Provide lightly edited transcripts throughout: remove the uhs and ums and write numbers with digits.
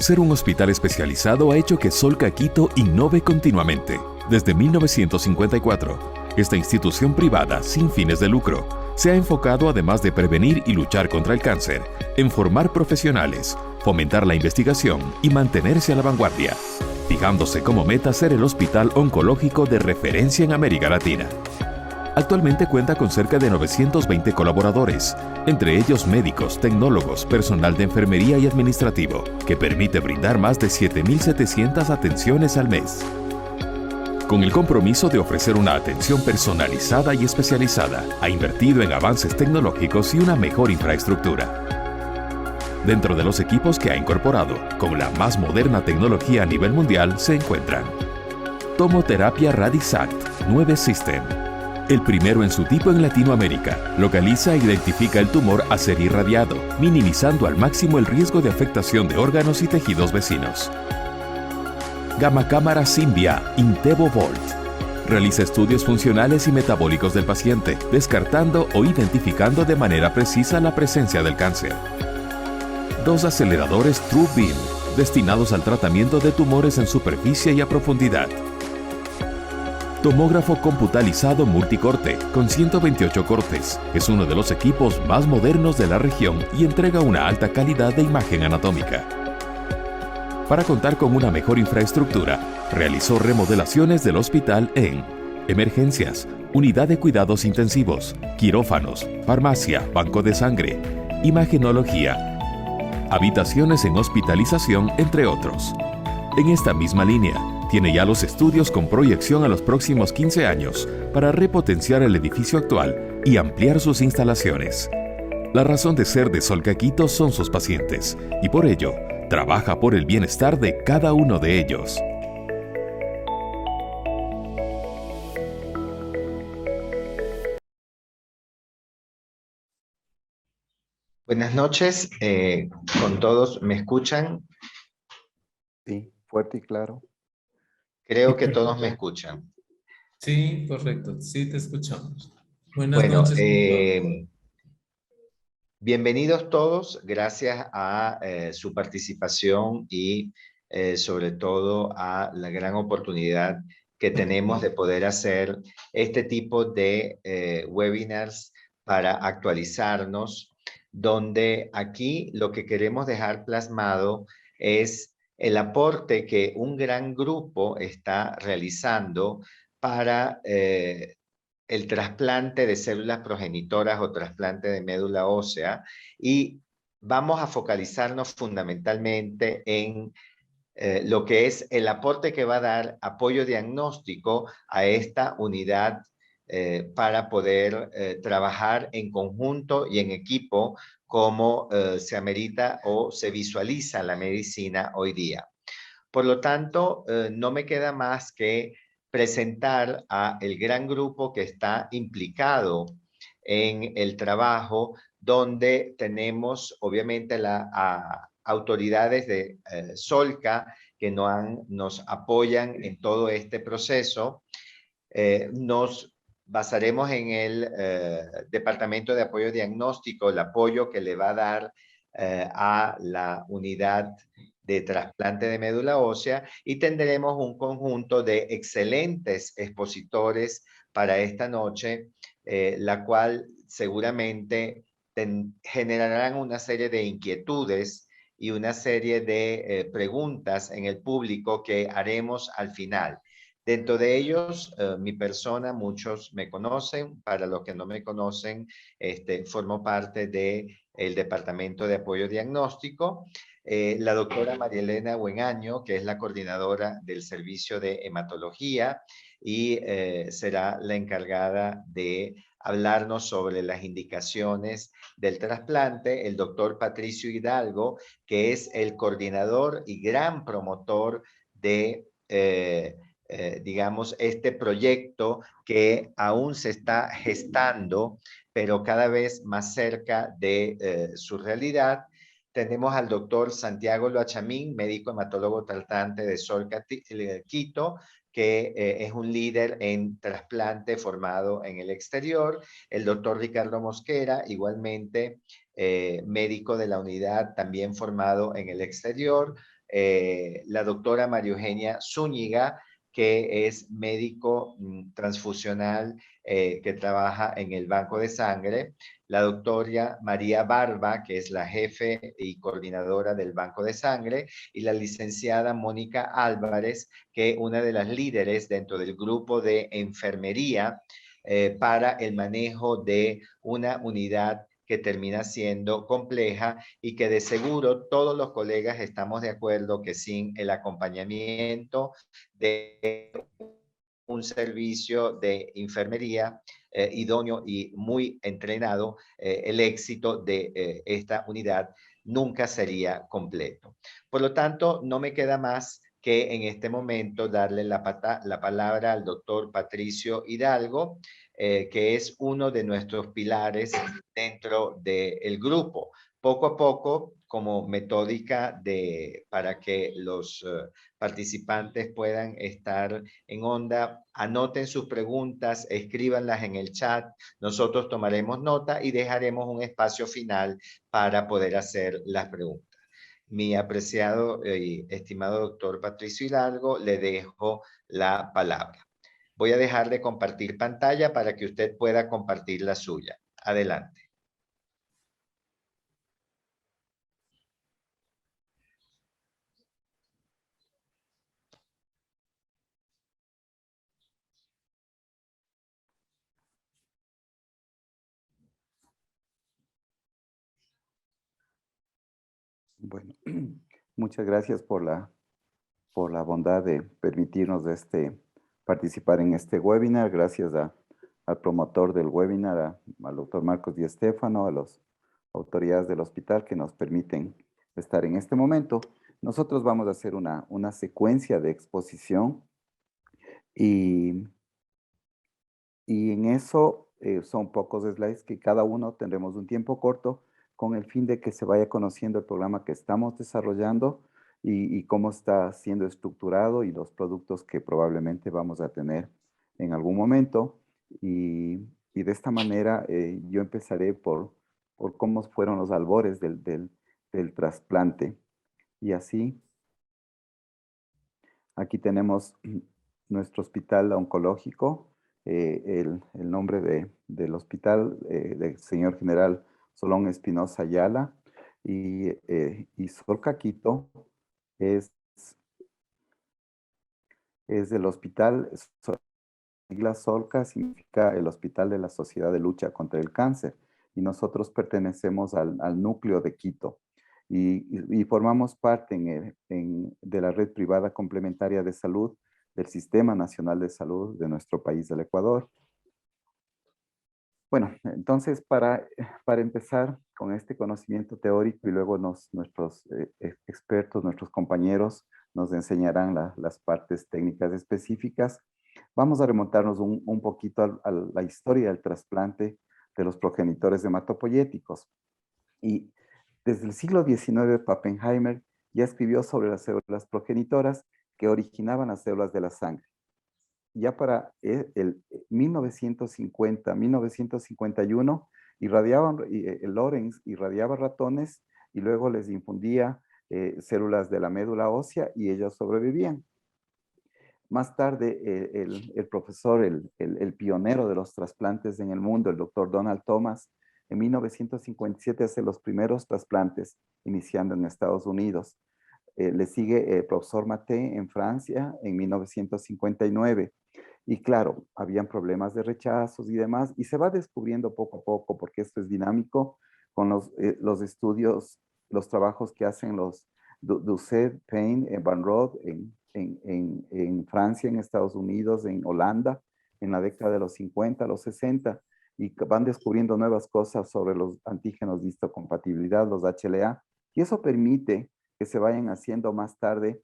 Ser un hospital especializado ha hecho que Solca Quito innove continuamente. Desde 1954, esta institución privada sin fines de lucro se ha enfocado, además de prevenir y luchar contra el cáncer, en formar profesionales, fomentar la investigación y mantenerse a la vanguardia, fijándose como meta ser el hospital oncológico de referencia en América Latina. Actualmente cuenta con cerca de 920 colaboradores, entre ellos médicos, tecnólogos, personal de enfermería y administrativo, que permite brindar más de 7.700 atenciones al mes. Con el compromiso de ofrecer una atención personalizada y especializada, ha invertido en avances tecnológicos y una mejor infraestructura. Dentro de los equipos que ha incorporado, con la más moderna tecnología a nivel mundial, se encuentran Tomoterapia Radisact 9 System, el primero en su tipo en Latinoamérica. Localiza e identifica el tumor a ser irradiado, minimizando al máximo el riesgo de afectación de órganos y tejidos vecinos. Gamma Cámara Symbia Intevo Volt. Realiza estudios funcionales y metabólicos del paciente, descartando o identificando de manera precisa la presencia del cáncer. 2 aceleradores True Beam, destinados al tratamiento de tumores en superficie y a profundidad. Tomógrafo computalizado multicorte con 128 cortes. Es uno de los equipos más modernos de la región y entrega una alta calidad de imagen anatómica. Para contar con una mejor infraestructura, realizó remodelaciones del hospital en emergencias, unidad de cuidados intensivos, quirófanos, farmacia, banco de sangre, imagenología, habitaciones en hospitalización, entre otros. En esta misma línea, tiene ya los estudios con proyección a los próximos 15 años para repotenciar el edificio actual y ampliar sus instalaciones. La razón de ser de Solca Quito son sus pacientes y por ello, trabaja por el bienestar de cada uno de ellos. Buenas noches, con todos, ¿me escuchan? Sí, fuerte y claro. Creo que todos me escuchan. Sí, correcto. Sí, te escuchamos. Buenas Bueno, noches, doctor. bienvenidos todos, gracias a su participación y sobre todo a la gran oportunidad que tenemos de poder hacer este tipo de webinars para actualizarnos, donde aquí lo que queremos dejar plasmado es el aporte que un gran grupo está realizando para el trasplante de células progenitoras o trasplante de médula ósea, y vamos a focalizarnos fundamentalmente en lo que es el aporte que va a dar apoyo diagnóstico a esta unidad para poder trabajar en conjunto y en equipo como se amerita o se visualiza la medicina hoy día. Por lo tanto, no me queda más que presentar a el gran grupo que está implicado en el trabajo, donde tenemos obviamente las autoridades de Solca que nos apoyan en todo este proceso. Nos basaremos en el Departamento de Apoyo Diagnóstico, el apoyo que le va a dar a la unidad de trasplante de médula ósea, y tendremos un conjunto de excelentes expositores para esta noche, la cual seguramente generarán una serie de inquietudes y una serie de preguntas en el público que haremos al final. Dentro de ellos, mi persona, muchos me conocen. Para los que no me conocen, formo parte del Departamento de Apoyo Diagnóstico. La doctora María Elena Buenaño, que es la coordinadora del servicio de hematología y será la encargada de hablarnos sobre las indicaciones del trasplante. El doctor Patricio Hidalgo, que es el coordinador y gran promotor de digamos, este proyecto que aún se está gestando, pero cada vez más cerca de su realidad. Tenemos al doctor Santiago Loachamín, médico hematólogo tratante de Solca Quito, que es un líder en trasplante formado en el exterior. El doctor Ricardo Mosquera, igualmente médico de la unidad, también formado en el exterior. la doctora María Eugenia Zúñiga, que es médico transfusional que trabaja en el Banco de Sangre, la doctora María Barba, que es la jefe y coordinadora del Banco de Sangre, y la licenciada Mónica Álvarez, que es una de las líderes dentro del grupo de enfermería para el manejo de una unidad que termina siendo compleja y que de seguro todos los colegas estamos de acuerdo que sin el acompañamiento de un servicio de enfermería idóneo y muy entrenado, el éxito de esta unidad nunca sería completo. Por lo tanto, no me queda más que en este momento darle la palabra al doctor Patricio Hidalgo, que es uno de nuestros pilares dentro del grupo. Poco a poco, como metódica para que los participantes puedan estar en onda, anoten sus preguntas, escríbanlas en el chat, nosotros tomaremos nota y dejaremos un espacio final para poder hacer las preguntas. Mi apreciado y estimado doctor Patricio Hidalgo, le dejo la palabra. Voy a dejar de compartir pantalla para que usted pueda compartir la suya. Adelante. Bueno, muchas gracias por la bondad de permitirnos participar en este webinar. Gracias al promotor del webinar, al doctor Marcos Di Stéfano, a las autoridades del hospital que nos permiten estar en este momento. Nosotros vamos a hacer una secuencia de exposición y en eso son pocos slides que cada uno tendremos un tiempo corto con el fin de que se vaya conociendo el programa que estamos desarrollando y cómo está siendo estructurado y los productos que probablemente vamos a tener en algún momento. Y de esta manera yo empezaré por cómo fueron los albores del trasplante. Y así, aquí tenemos nuestro hospital oncológico. El nombre del hospital del señor general Solón Espinosa Ayala y Solcaquito es del hospital. Sigla Solca significa el Hospital de la Sociedad de Lucha contra el Cáncer y nosotros pertenecemos al núcleo de Quito y formamos parte de la red privada complementaria de salud del Sistema Nacional de Salud de nuestro país, del Ecuador. Bueno, entonces para empezar con este conocimiento teórico y luego nuestros expertos, nuestros compañeros nos enseñarán las partes técnicas específicas, vamos a remontarnos un poquito a la historia del trasplante de los progenitores hematopoyéticos. Y desde el siglo XIX, Pappenheimer ya escribió sobre las células progenitoras que originaban las células de la sangre. Ya para el 1950, 1951, Lorenz irradiaba ratones y luego les infundía células de la médula ósea y ellos sobrevivían. Más tarde, el profesor, el pionero de los trasplantes en el mundo, el doctor Donald Thomas, en 1957 hace los primeros trasplantes, iniciando en Estados Unidos. Le sigue el profesor Maté en Francia en 1959. Y claro, habían problemas de rechazos y demás, y se va descubriendo poco a poco, porque esto es dinámico, con los estudios, los trabajos que hacen los Doucet, Payne, Van Rode en Francia, en Estados Unidos, en Holanda, en la década de los 50, los 60, y van descubriendo nuevas cosas sobre los antígenos de histocompatibilidad, los HLA, y eso permite que se vayan haciendo más tarde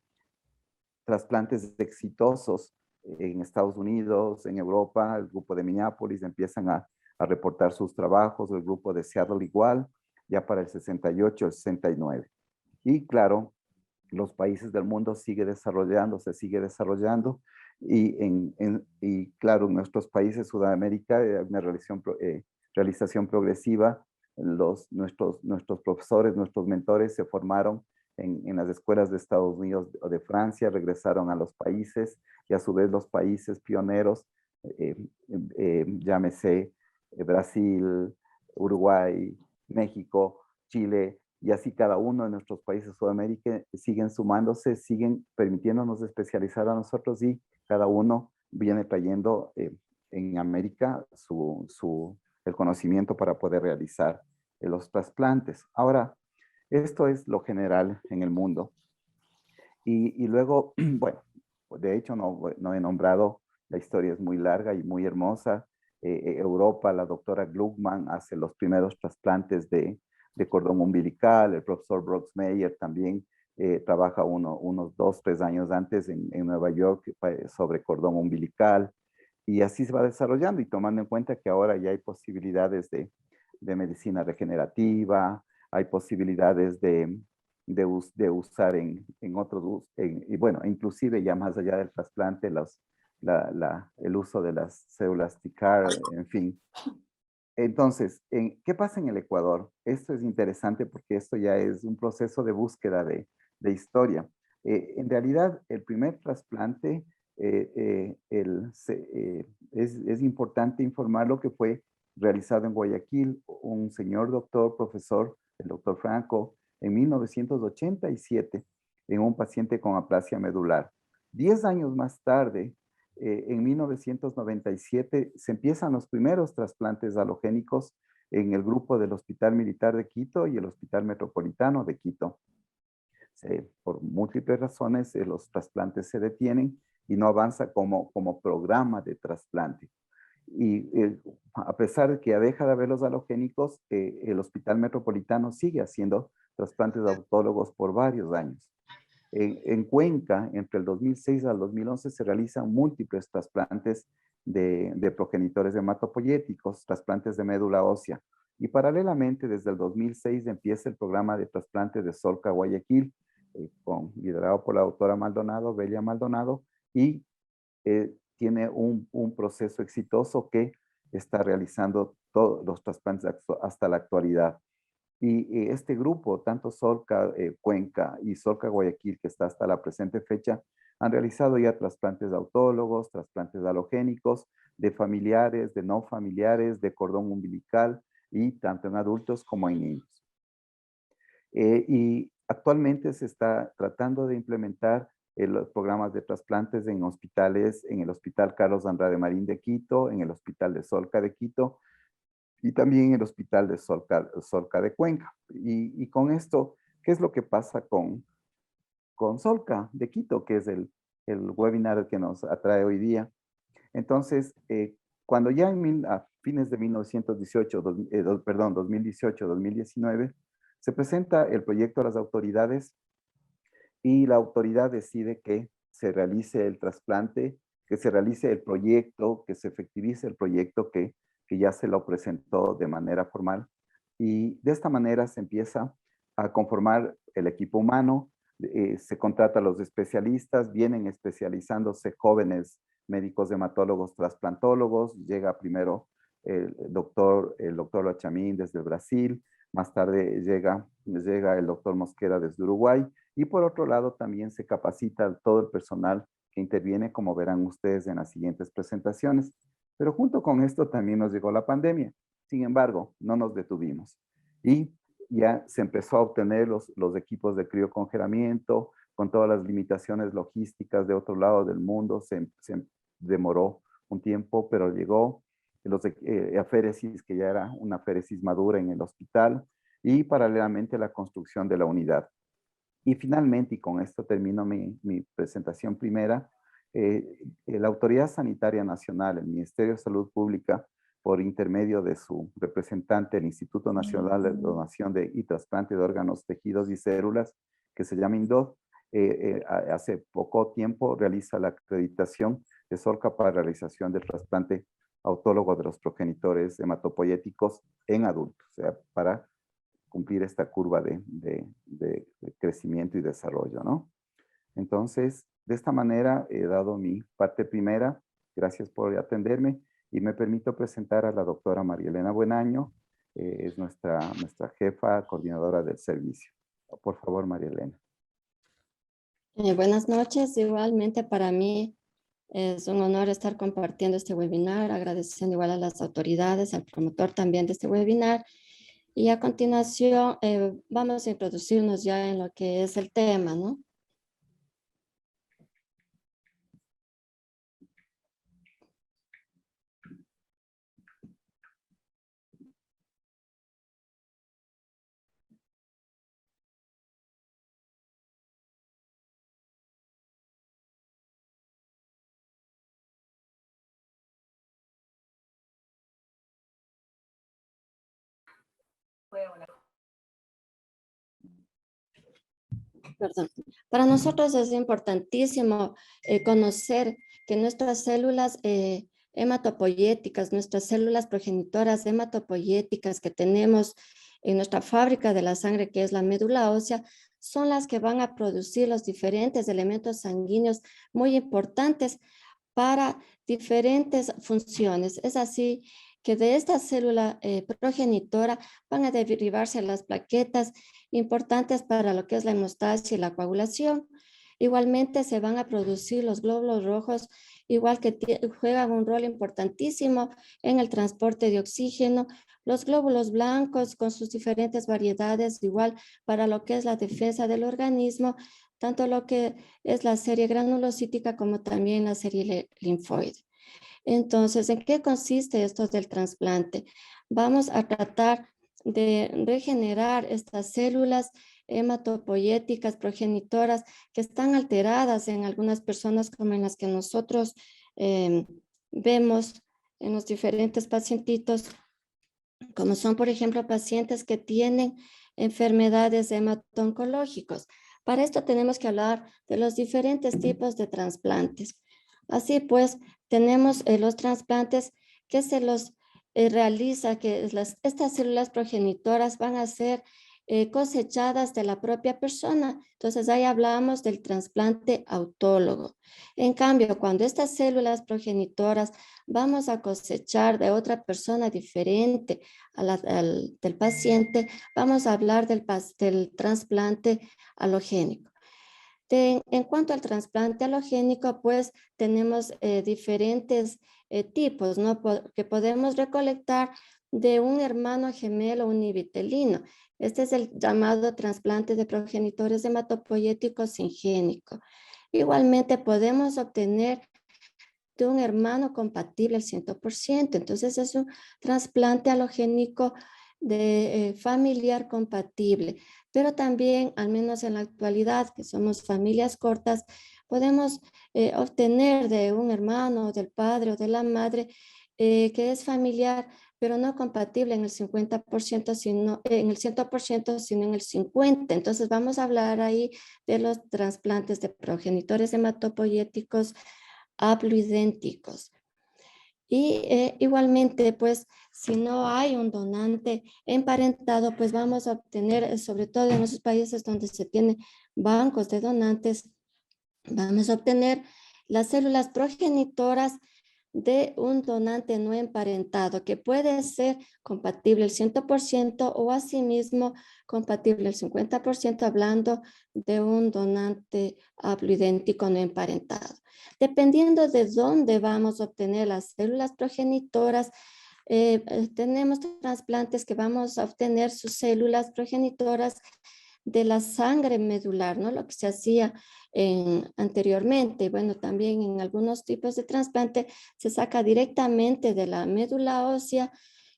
trasplantes exitosos en Estados Unidos, en Europa. El grupo de Minneapolis empiezan a reportar sus trabajos, el grupo de Seattle igual, ya para el 68, el 69. Y claro, los países del mundo se sigue desarrollando, y claro, en nuestros países, Sudamérica, una realización progresiva. Nuestros profesores, nuestros mentores se formaron en las escuelas de Estados Unidos o de Francia, regresaron a los países y a su vez los países pioneros, llámese Brasil, Uruguay, México, Chile, y así cada uno de nuestros países de Sudamérica siguen sumándose, siguen permitiéndonos especializar a nosotros y cada uno viene trayendo en América el conocimiento para poder realizar los trasplantes. Ahora, esto es lo general en el mundo. Y luego, bueno, de hecho no he nombrado, la historia es muy larga y muy hermosa. Europa, la doctora Gluckman hace los primeros trasplantes de cordón umbilical, el profesor Broxmeyer también trabaja unos 2-3 años antes en Nueva York sobre cordón umbilical, y así se va desarrollando y tomando en cuenta que ahora ya hay posibilidades de medicina regenerativa, hay posibilidades de usar en otros, y bueno, inclusive ya más allá del trasplante, el uso de las células TCAR, en fin. Entonces, ¿qué pasa en el Ecuador? Esto es interesante porque esto ya es un proceso de búsqueda de historia. En realidad, el primer trasplante, es importante informarlo que fue realizado en Guayaquil, un señor doctor, profesor, el doctor Franco, en 1987, en un paciente con aplasia medular. 10 años más tarde, en 1997 se empiezan los primeros trasplantes halogénicos en el grupo del Hospital Militar de Quito y el Hospital Metropolitano de Quito. Por múltiples razones los trasplantes se detienen y no avanza como programa de trasplante. Y a pesar de que ya deja de haber los halogénicos, el Hospital Metropolitano sigue haciendo trasplantes autólogos por varios años. En Cuenca, entre el 2006 al 2011, se realizan múltiples trasplantes de progenitores hematopoyéticos, trasplantes de médula ósea. Y paralelamente, desde el 2006 empieza el programa de trasplante de Solca Guayaquil, liderado por la doctora Maldonado, Belia Maldonado, y tiene un proceso exitoso que está realizando todos los trasplantes hasta la actualidad. Y este grupo, tanto Solca Cuenca y Solca Guayaquil, que está hasta la presente fecha, han realizado ya trasplantes de autólogos, trasplantes halogénicos, de familiares, de no familiares, de cordón umbilical, y tanto en adultos como en niños. Y actualmente se está tratando de implementar los programas de trasplantes en hospitales, en el Hospital Carlos Andrade Marín de Quito, en el Hospital de Solca de Quito, y también el Hospital de Solca de Cuenca. Y con esto, ¿qué es lo que pasa con Solca de Quito, que es el webinar que nos atrae hoy día? Entonces, cuando ya a fines de 2018-2019, se presenta el proyecto a las autoridades y la autoridad decide que se realice el trasplante, que se realice el proyecto, que se efectivice el proyecto que ya se lo presentó de manera formal. Y de esta manera se empieza a conformar el equipo humano, se contrata a los especialistas, vienen especializándose jóvenes médicos hematólogos, trasplantólogos, llega primero el doctor Lachamín desde Brasil, más tarde llega el doctor Mosquera desde Uruguay, y por otro lado también se capacita todo el personal que interviene, como verán ustedes en las siguientes presentaciones. Pero junto con esto también nos llegó la pandemia. Sin embargo, no nos detuvimos. Y ya se empezó a obtener los equipos de criocongelamiento, con todas las limitaciones logísticas de otro lado del mundo. Se demoró un tiempo, pero llegó los aféresis, que ya era una aféresis madura en el hospital, y paralelamente la construcción de la unidad. Y finalmente, y con esto termino mi presentación primera, la Autoridad Sanitaria Nacional, el Ministerio de Salud Pública, por intermedio de su representante, el Instituto Nacional de Donación y Trasplante de Órganos, Tejidos y Células, que se llama INDOT, hace poco tiempo realiza la acreditación de Solca para realización del trasplante autólogo de los progenitores hematopoyéticos en adultos, o sea, para cumplir esta curva de crecimiento y desarrollo, ¿no? Entonces, de esta manera he dado mi parte primera. Gracias por atenderme y me permito presentar a la doctora María Elena Buenaño, es nuestra jefa coordinadora del servicio. Por favor, María Elena. Buenas noches, igualmente para mí es un honor estar compartiendo este webinar, agradeciendo igual a las autoridades, al promotor también de este webinar. Y a continuación vamos a introducirnos ya en lo que es el tema, ¿no? Perdón. Para nosotros es importantísimo conocer que nuestras células hematopoyéticas, nuestras células progenitoras hematopoyéticas que tenemos en nuestra fábrica de la sangre, que es la médula ósea, son las que van a producir los diferentes elementos sanguíneos muy importantes para diferentes funciones. Es así que de esta célula progenitora van a derivarse las plaquetas importantes para lo que es la hemostasia y la coagulación. Igualmente se van a producir los glóbulos rojos, igual que juegan un rol importantísimo en el transporte de oxígeno. Los glóbulos blancos con sus diferentes variedades, igual para lo que es la defensa del organismo, tanto lo que es la serie granulocítica como también la serie linfoide. Entonces, ¿en qué consiste esto del trasplante? Vamos a tratar de regenerar estas células hematopoyéticas progenitoras que están alteradas en algunas personas como en las que nosotros vemos en los diferentes pacientitos, como son, por ejemplo, pacientes que tienen enfermedades hemato-oncológicas. Para esto tenemos que hablar de los diferentes tipos de trasplantes. Así pues, tenemos los trasplantes que se los realiza, que estas células progenitoras van a ser cosechadas de la propia persona. Entonces, ahí hablamos del trasplante autólogo. En cambio, cuando estas células progenitoras vamos a cosechar de otra persona diferente del paciente, vamos a hablar del trasplante halogénico. En cuanto al trasplante halogénico, pues tenemos diferentes tipos, ¿no? Que podemos recolectar de un hermano gemelo univitelino. Este es el llamado trasplante de progenitores hematopoyéticos singénico. Igualmente podemos obtener de un hermano compatible al 100%. Entonces es un trasplante halogénico de familiar compatible. Pero también, al menos en la actualidad, que somos familias cortas, podemos obtener de un hermano, del padre o de la madre que es familiar, pero no compatible en el 50%, sino en el 100%, sino en el 50%. Entonces vamos a hablar ahí de los trasplantes de progenitores hematopoyéticos haploidénticos. Y igualmente, pues, si no hay un donante emparentado, pues vamos a obtener, sobre todo en esos países donde se tienen bancos de donantes, vamos a obtener las células progenitoras de un donante no emparentado, que puede ser compatible el 100% o asimismo compatible el 50%, hablando de un donante haploidéntico no emparentado. Dependiendo de dónde vamos a obtener las células progenitoras, tenemos trasplantes que vamos a obtener sus células progenitoras de la sangre medular, ¿no? Lo que se hacía anteriormente. Bueno, también en algunos tipos de trasplante se saca directamente de la médula ósea,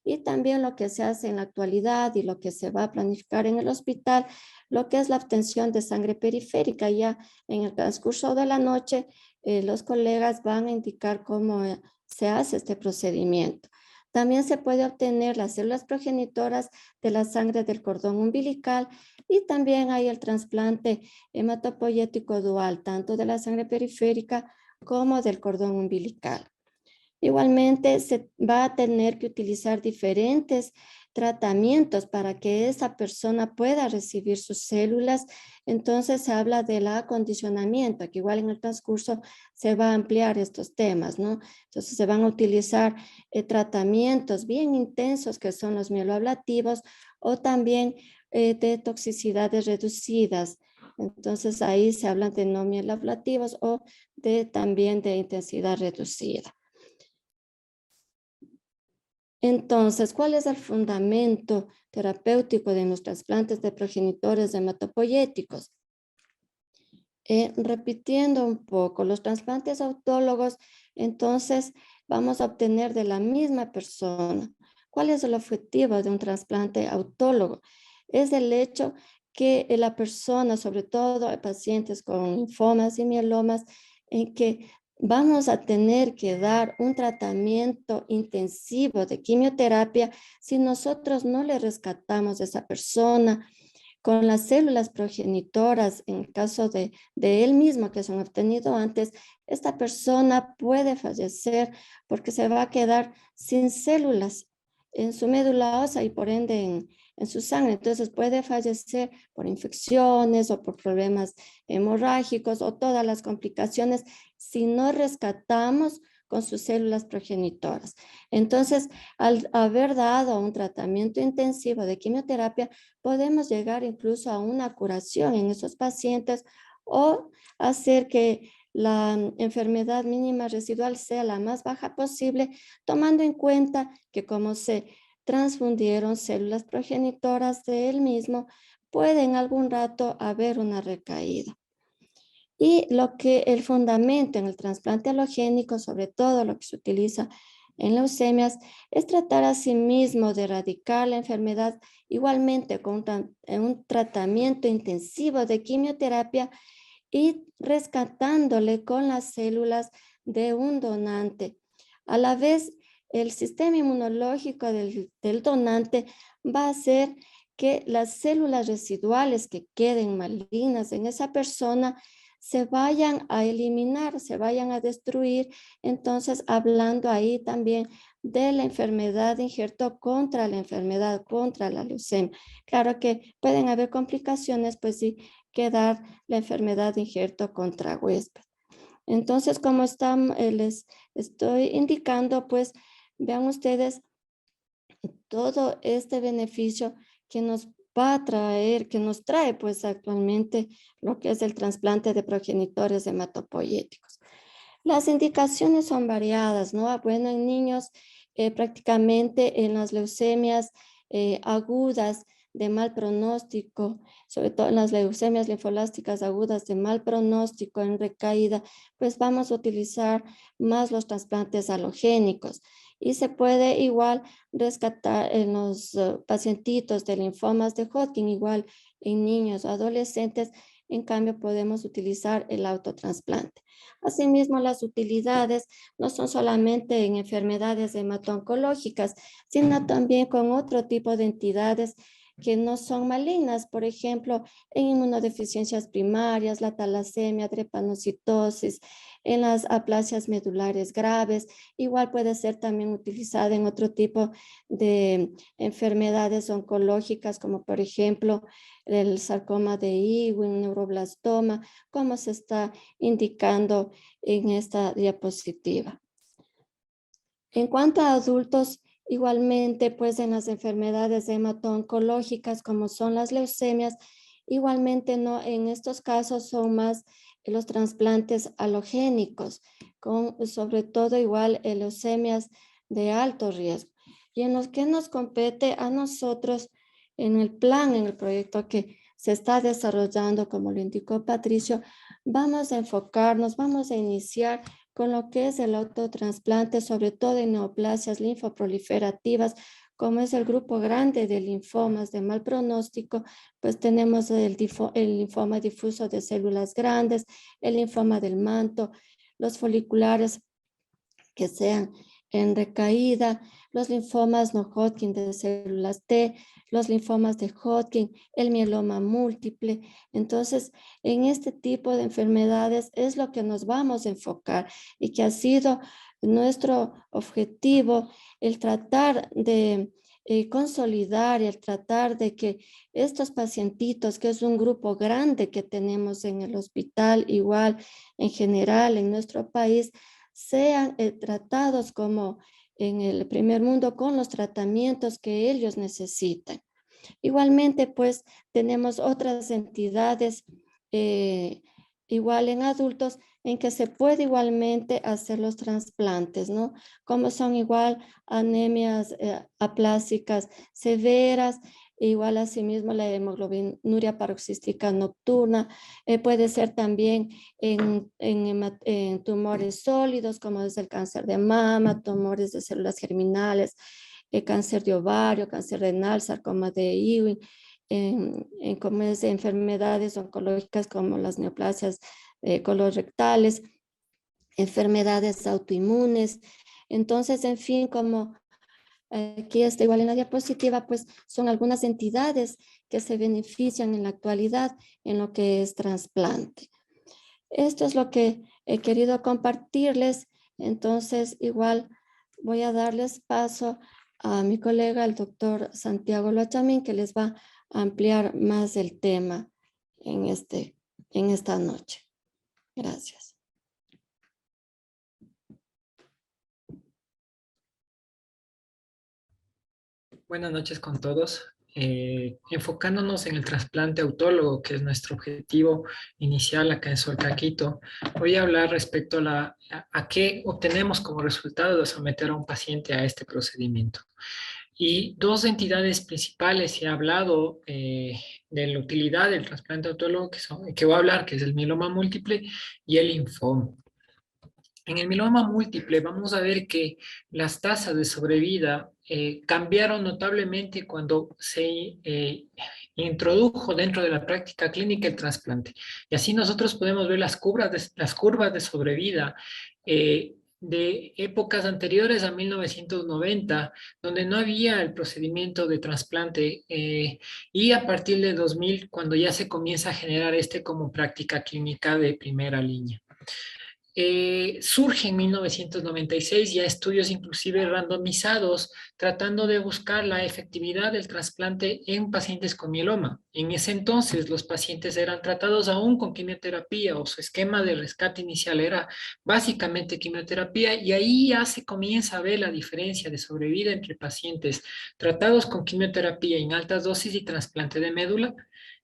y también lo que se hace en la actualidad y lo que se va a planificar en el hospital, lo que es la obtención de sangre periférica. Ya en el transcurso de la noche, los colegas van a indicar cómo se hace este procedimiento. También se puede obtener las células progenitoras de la sangre del cordón umbilical, y también hay el trasplante hematopoyético dual, tanto de la sangre periférica como del cordón umbilical. Igualmente se va a tener que utilizar diferentes tratamientos para que esa persona pueda recibir sus células. Entonces se habla del acondicionamiento, que igual en el transcurso se va a ampliar estos temas, ¿no? Entonces se van a utilizar tratamientos bien intensos, que son los mieloablativos, o también de toxicidades reducidas. Entonces ahí se habla de no mielablativos o también de intensidad reducida. Entonces, ¿cuál es el fundamento terapéutico de los trasplantes de progenitores hematopoyéticos? Repitiendo un poco, los trasplantes autólogos, entonces vamos a obtener de la misma persona. ¿Cuál es el objetivo de un trasplante autólogo? Es el hecho que la persona, sobre todo pacientes con linfomas y mielomas, en que vamos a tener que dar un tratamiento intensivo de quimioterapia si nosotros no le rescatamos a esa persona con las células progenitoras, en el caso de él mismo que se han obtenido antes, esta persona puede fallecer porque se va a quedar sin células en su médula ósea y por ende en su sangre. Entonces puede fallecer por infecciones o por problemas hemorrágicos o todas las complicaciones si no rescatamos con sus células progenitoras. Entonces, al haber dado un tratamiento intensivo de quimioterapia, podemos llegar incluso a una curación en esos pacientes o hacer que la enfermedad mínima residual sea la más baja posible, tomando en cuenta que como se transfundieron células progenitoras de él mismo, puede en algún rato haber una recaída. Y el fundamento en el trasplante alogénico, sobre todo lo que se utiliza en leucemias, es tratar a sí mismo de erradicar la enfermedad igualmente con un tratamiento intensivo de quimioterapia y rescatándole con las células de un donante. A la vez, el sistema inmunológico del donante va a hacer que las células residuales que queden malignas en esa persona se vayan a eliminar, se vayan a destruir. Entonces, hablando ahí también de la enfermedad de injerto contra la enfermedad, contra la leucemia. Claro que pueden haber complicaciones, pues sí, quedar la enfermedad de injerto contra huésped. Entonces, como les estoy indicando, pues vean ustedes todo este beneficio que nos va a traer, que nos trae pues actualmente lo que es el trasplante de progenitores hematopoyéticos. Las indicaciones son variadas, ¿no? Bueno, en niños prácticamente en las leucemias agudas de mal pronóstico, sobre todo en las leucemias linfolásticas agudas de mal pronóstico en recaída, pues vamos a utilizar más los trasplantes halogénicos. Y se puede igual rescatar en los pacientitos de linfomas de Hodgkin, igual en niños o adolescentes, en cambio podemos utilizar el autotrasplante. Asimismo, las utilidades no son solamente en enfermedades hemato-oncológicas, sino también con otro tipo de entidades que no son malignas, por ejemplo, en inmunodeficiencias primarias, la talasemia, drepanocitosis, en las aplasias medulares graves. Igual puede ser también utilizada en otro tipo de enfermedades oncológicas, como por ejemplo el sarcoma de Ewing, neuroblastoma, como se está indicando en esta diapositiva. En cuanto a adultos, igualmente, pues en las enfermedades hemato-oncológicas como son las leucemias, igualmente no, en estos casos son más los trasplantes halogénicos, con sobre todo igual leucemias de alto riesgo. Y en los que nos compete a nosotros en el plan, en el proyecto que se está desarrollando, como lo indicó Patricio, vamos a enfocarnos, vamos a iniciar con lo que es el autotrasplante, sobre todo en neoplasias linfoproliferativas, como es el grupo grande de linfomas de mal pronóstico, pues tenemos el linfoma difuso de células grandes, el linfoma del manto, los foliculares que sean en recaída, los linfomas no Hodgkin de células T, los linfomas de Hodgkin, el mieloma múltiple. Entonces, en este tipo de enfermedades es lo que nos vamos a enfocar y que ha sido nuestro objetivo, el tratar de consolidar y el tratar de que estos pacientitos, que es un grupo grande que tenemos en el hospital, igual en general en nuestro país, sean tratados como en el primer mundo con los tratamientos que ellos necesitan. Igualmente, pues tenemos otras entidades igual en adultos, en que se puede igualmente hacer los trasplantes, ¿no? Como son igual anemias aplásicas severas, igual asimismo la hemoglobinuria paroxística nocturna, puede ser también en tumores sólidos, como es el cáncer de mama, tumores de células germinales, cáncer de ovario, cáncer renal, sarcoma de Ewing, como es enfermedades oncológicas como las neoplasias colorectales, enfermedades autoinmunes. Entonces, en fin, como aquí está igual en la diapositiva, pues son algunas entidades que se benefician en la actualidad en lo que es trasplante. Esto es lo que he querido compartirles. Entonces, igual voy a darles paso a mi colega, el doctor Santiago Loachamín, que les va a ampliar más el tema en esta noche. Gracias. Buenas noches con todos. Enfocándonos en el trasplante autólogo, que es nuestro objetivo inicial acá en Solcaquito, voy a hablar respecto a qué obtenemos como resultado de someter a un paciente a este procedimiento. Y dos entidades principales, he hablado de la utilidad del trasplante autólogo, que voy a hablar, que es el mieloma múltiple y el linfoma. En el mieloma múltiple vamos a ver que las tasas de sobrevida cambiaron notablemente cuando se introdujo dentro de la práctica clínica el trasplante. Y así nosotros podemos ver las curvas de sobrevida de épocas anteriores a 1990, donde no había el procedimiento de trasplante, y a partir de 2000, cuando ya se comienza a generar como práctica clínica de primera línea. Surge en 1996 ya estudios inclusive randomizados tratando de buscar la efectividad del trasplante en pacientes con mieloma. En ese entonces los pacientes eran tratados aún con quimioterapia, o su esquema de rescate inicial era básicamente quimioterapia, y ahí ya se comienza a ver la diferencia de sobrevida entre pacientes tratados con quimioterapia en altas dosis y trasplante de médula,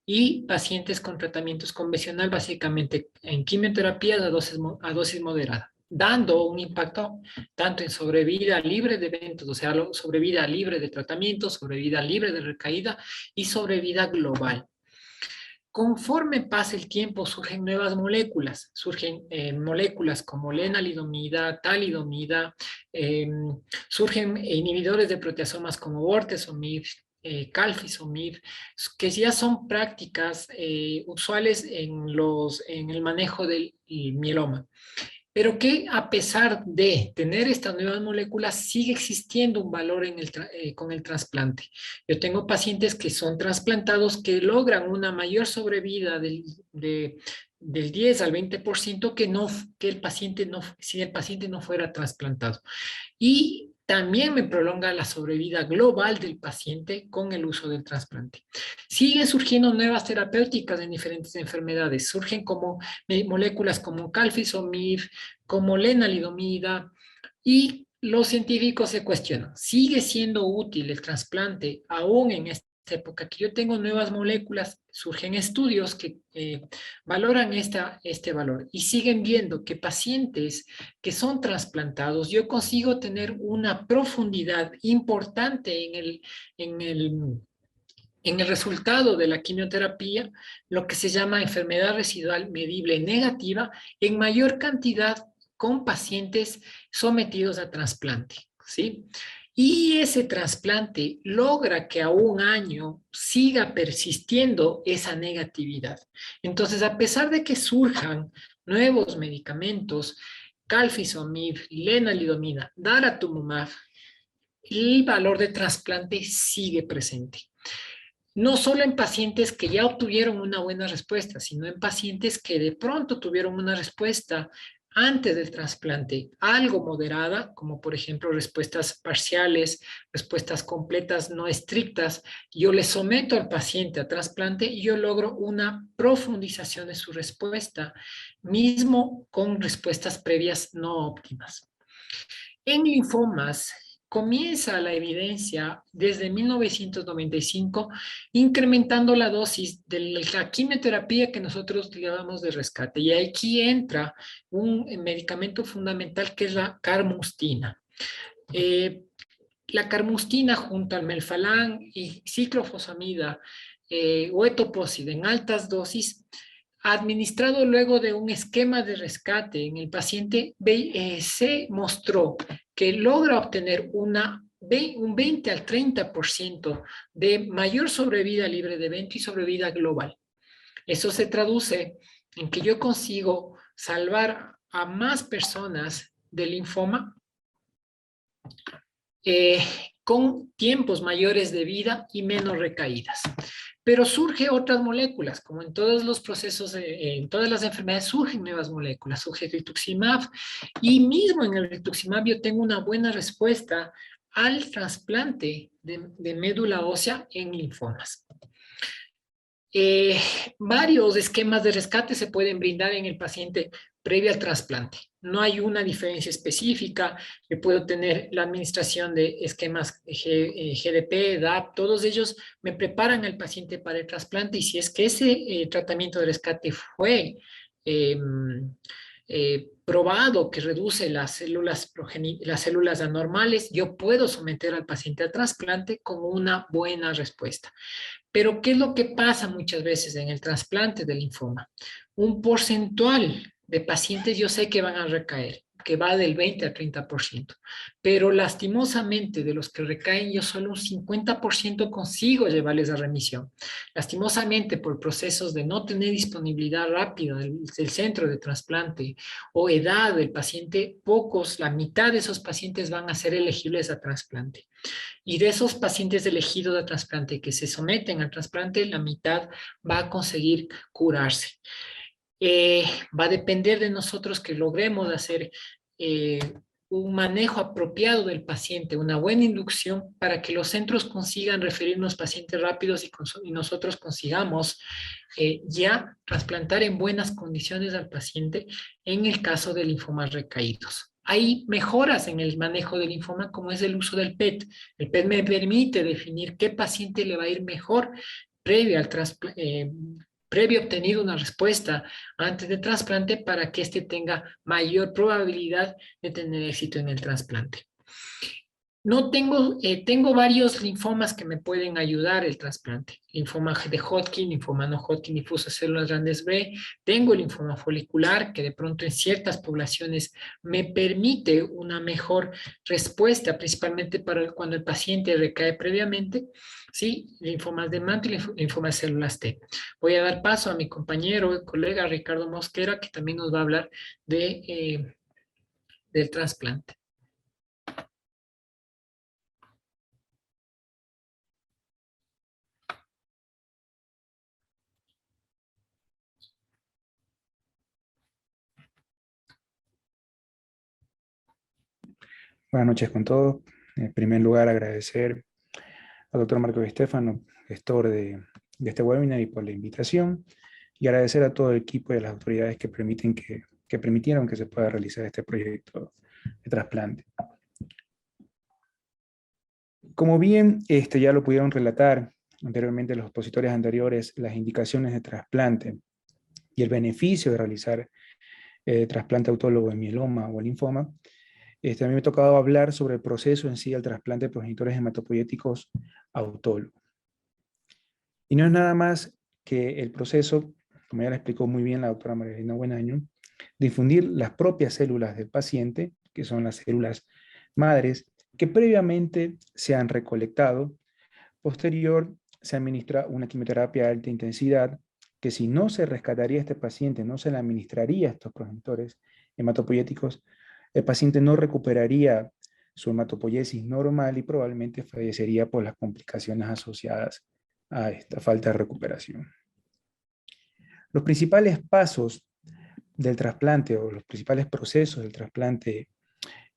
y pacientes con tratamientos convencional, básicamente en quimioterapias a dosis moderada, dando un impacto tanto en sobrevida libre de eventos, o sea, sobrevida libre de tratamiento, sobrevida libre de recaída y sobrevida global. Conforme pasa el tiempo, surgen nuevas moléculas. Surgen moléculas como lenalidomida, talidomida, surgen inhibidores de proteasomas como bortezomib, calcisomib, que ya son prácticas usuales en el manejo del mieloma. Pero que a pesar de tener estas nuevas moléculas, sigue existiendo un valor con el trasplante. Yo tengo pacientes que son trasplantados que logran una mayor sobrevida del 10 al 20% que el paciente si el paciente no fuera trasplantado. Y también me prolonga la sobrevida global del paciente con el uso del trasplante. Siguen surgiendo nuevas terapéuticas en diferentes enfermedades. Surgen como moléculas como calcisomib, como lenalidomida, y los científicos se cuestionan, ¿sigue siendo útil el trasplante aún en esta época que yo tengo nuevas moléculas? Surgen estudios que valoran este valor y siguen viendo que pacientes que son trasplantados, yo consigo tener una profundidad importante en el resultado de la quimioterapia, lo que se llama enfermedad residual medible negativa, en mayor cantidad con pacientes sometidos a trasplante, ¿sí? Y ese trasplante logra que a un año siga persistiendo esa negatividad. Entonces, a pesar de que surjan nuevos medicamentos, calcisomib, lenalidomida, daratumumab, el valor de trasplante sigue presente. No solo en pacientes que ya obtuvieron una buena respuesta, sino en pacientes que de pronto tuvieron una respuesta antes del trasplante, algo moderada, como por ejemplo respuestas parciales, respuestas completas no estrictas. Yo le someto al paciente a trasplante y yo logro una profundización de su respuesta, mismo con respuestas previas no óptimas. En linfomas, comienza la evidencia desde 1995 incrementando la dosis de la quimioterapia que nosotros llamamos de rescate. Y aquí entra un medicamento fundamental que es la carmustina. La carmustina junto al melfalán y ciclofosfamida o etoposide en altas dosis, administrado luego de un esquema de rescate en el paciente, se mostró que logra obtener un 20 al 30% de mayor sobrevida libre de evento y sobrevida global. Eso se traduce en que yo consigo salvar a más personas del linfoma con tiempos mayores de vida y menos recaídas. Pero surgen otras moléculas, como en todos los procesos, en todas las enfermedades surgen nuevas moléculas, surge el rituximab, y mismo en el rituximab yo tengo una buena respuesta al trasplante de médula ósea en linfomas. Varios esquemas de rescate se pueden brindar en el paciente previo al trasplante. No hay una diferencia específica. Yo puedo tener la administración de esquemas GDP, DAP, todos ellos me preparan al paciente para el trasplante, y si es que ese tratamiento de rescate fue probado que reduce las células anormales, yo puedo someter al paciente al trasplante con una buena respuesta. Pero ¿qué es lo que pasa muchas veces en el trasplante de linfoma? Un porcentual de pacientes yo sé que van a recaer, que va del 20 al 30%, pero lastimosamente de los que recaen yo solo un 50% consigo llevarles a remisión. Lastimosamente por procesos de no tener disponibilidad rápida del centro de trasplante o edad del paciente, la mitad de esos pacientes van a ser elegibles a trasplante. Y de esos pacientes elegidos a trasplante que se someten al trasplante, la mitad va a conseguir curarse. Va a depender de nosotros que logremos hacer un manejo apropiado del paciente, una buena inducción para que los centros consigan referirnos pacientes rápidos y nosotros consigamos ya trasplantar en buenas condiciones al paciente en el caso de linfomas recaídos. Hay mejoras en el manejo del linfoma, como es el uso del PET. El PET me permite definir qué paciente le va a ir mejor previo a obtener una respuesta antes del trasplante para que éste tenga mayor probabilidad de tener éxito en el trasplante. No tengo varios linfomas que me pueden ayudar el trasplante. Linfoma de Hodgkin, linfoma no Hodgkin, difuso células grandes B. Tengo el linfoma folicular, que de pronto en ciertas poblaciones me permite una mejor respuesta, principalmente para cuando el paciente recae previamente. Sí, linfomas de manto y linfomas de células T. Voy a dar paso a mi compañero y colega Ricardo Mosquera, que también nos va a hablar del trasplante. Buenas noches con todos. En primer lugar, agradecer al doctor Marco Di Stefano, gestor de este webinar, y por la invitación, y agradecer a todo el equipo y a las autoridades que permitieron que se pueda realizar este proyecto de trasplante. Como bien ya lo pudieron relatar anteriormente los expositores anteriores, las indicaciones de trasplante y el beneficio de realizar trasplante autólogo en mieloma o linfoma, a mí me ha tocado hablar sobre el proceso en sí del trasplante de progenitores hematopoyéticos autólogo. Y no es nada más que el proceso, como ya le explicó muy bien la doctora Marilena Buenaño, de infundir las propias células del paciente, que son las células madres, que previamente se han recolectado. Posterior, se administra una quimioterapia de alta intensidad, que si no se rescataría a este paciente, no se le administraría a estos progenitores hematopoyéticos, el paciente no recuperaría su hematopoiesis normal y probablemente fallecería por las complicaciones asociadas a esta falta de recuperación. Los principales pasos del trasplante o los principales procesos del trasplante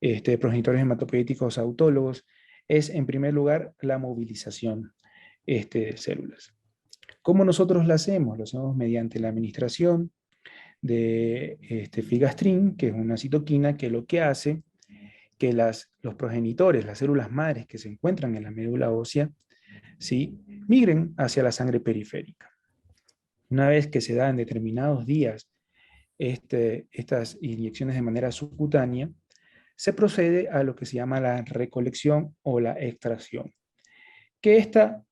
de progenitores hematopoyéticos autólogos es, en primer lugar, la movilización de células. ¿Cómo nosotros la hacemos? Lo hacemos mediante la administración de filgastrin, que es una citoquina que lo que hace que los progenitores, las células madres que se encuentran en la médula ósea, ¿sí?, migren hacia la sangre periférica. Una vez que se dan en determinados días estas inyecciones de manera subcutánea, se procede a lo que se llama la recolección o la extracción, que esta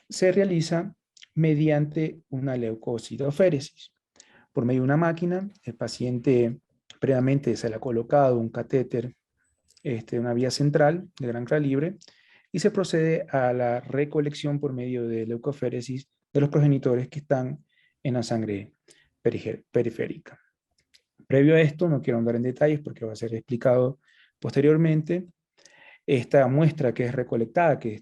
se realiza mediante una leucocitoféresis. Por medio de una máquina, el paciente previamente se le ha colocado un catéter, una vía central de gran calibre, y se procede a la recolección por medio de leucoféresis de los progenitores que están en la sangre periférica. Previo a esto, no quiero andar en detalles porque va a ser explicado posteriormente, esta muestra que es recolectada, que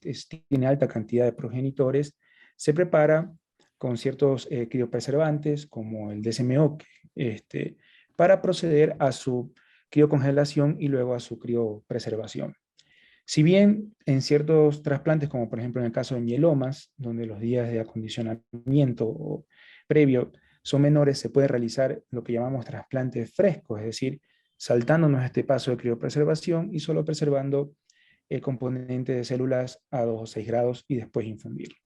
tiene alta cantidad de progenitores, se prepara con ciertos criopreservantes, como el DSMO, para proceder a su criocongelación y luego a su criopreservación. Si bien en ciertos trasplantes, como por ejemplo en el caso de mielomas, donde los días de acondicionamiento previo son menores, se puede realizar lo que llamamos trasplantes frescos, es decir, saltándonos este paso de criopreservación y solo preservando el componente de células a 2 o 6 grados y después infundirlo.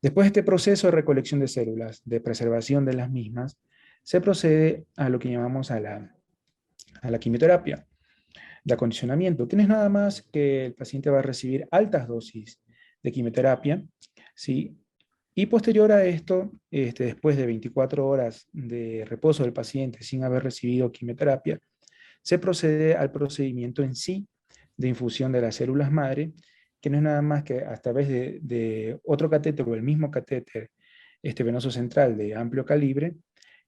Después de este proceso de recolección de células, de preservación de las mismas, se procede a lo que llamamos a la quimioterapia de acondicionamiento, que no es nada más que el paciente va a recibir altas dosis de quimioterapia, ¿sí? Y posterior a esto, después de 24 horas de reposo del paciente sin haber recibido quimioterapia, se procede al procedimiento en sí de infusión de las células madre, que no es nada más que a través de otro catéter o el mismo catéter venoso central de amplio calibre,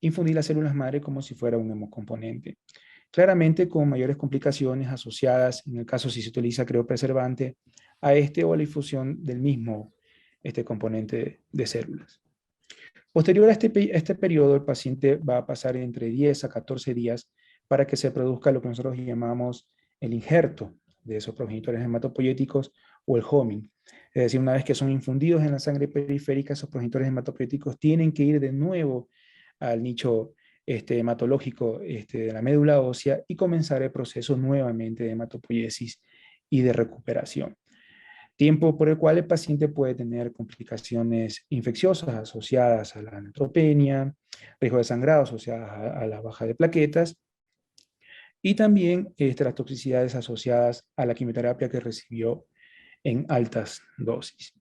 infundir las células madre como si fuera un hemocomponente. Claramente con mayores complicaciones asociadas, en el caso si se utiliza criopreservante, a o a la infusión del mismo componente de células. Posterior a este periodo, el paciente va a pasar entre 10 a 14 días para que se produzca lo que nosotros llamamos el injerto de esos progenitores hematopoyéticos o el homing. Es decir, una vez que son infundidos en la sangre periférica, esos progenitores hematopoyéticos tienen que ir de nuevo al nicho hematológico de la médula ósea y comenzar el proceso nuevamente de hematopoiesis y de recuperación. Tiempo por el cual el paciente puede tener complicaciones infecciosas asociadas a la neutropenia, riesgo de sangrado asociadas a la baja de plaquetas y también las toxicidades asociadas a la quimioterapia que recibió en altas dosis.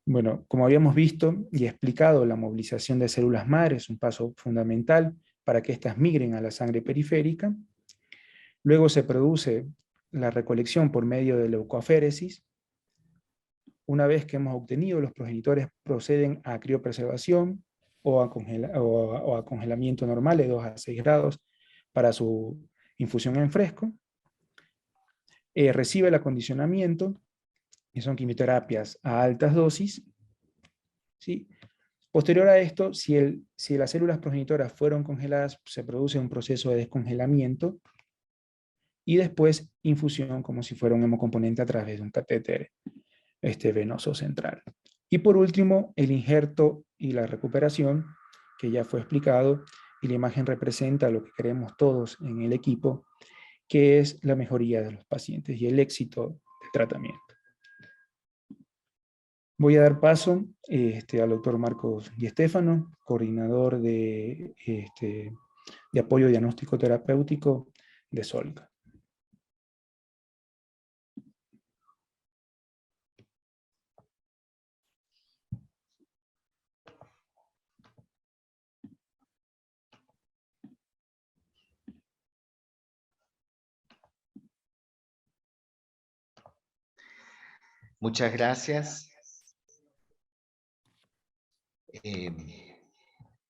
Bueno, como habíamos visto y explicado, la movilización de células madre es un paso fundamental para que éstas migren a la sangre periférica. Luego se produce la recolección por medio de leucoféresis. Una vez que hemos obtenido, los progenitores proceden a criopreservación o a congelamiento normal de 2 a 6 grados para su infusión en fresco. Recibe el acondicionamiento, que son quimioterapias a altas dosis. ¿Sí? Posterior a esto, si las células progenitoras fueron congeladas, se produce un proceso de descongelamiento y después infusión como si fuera un hemocomponente a través de un catéter venoso central. Y por último, el injerto y la recuperación, que ya fue explicado, y la imagen representa lo que queremos todos en el equipo, que es la mejoría de los pacientes y el éxito del tratamiento. Voy a dar paso al doctor Marcos Di Stefano, coordinador de apoyo diagnóstico terapéutico de Solca. Muchas gracias.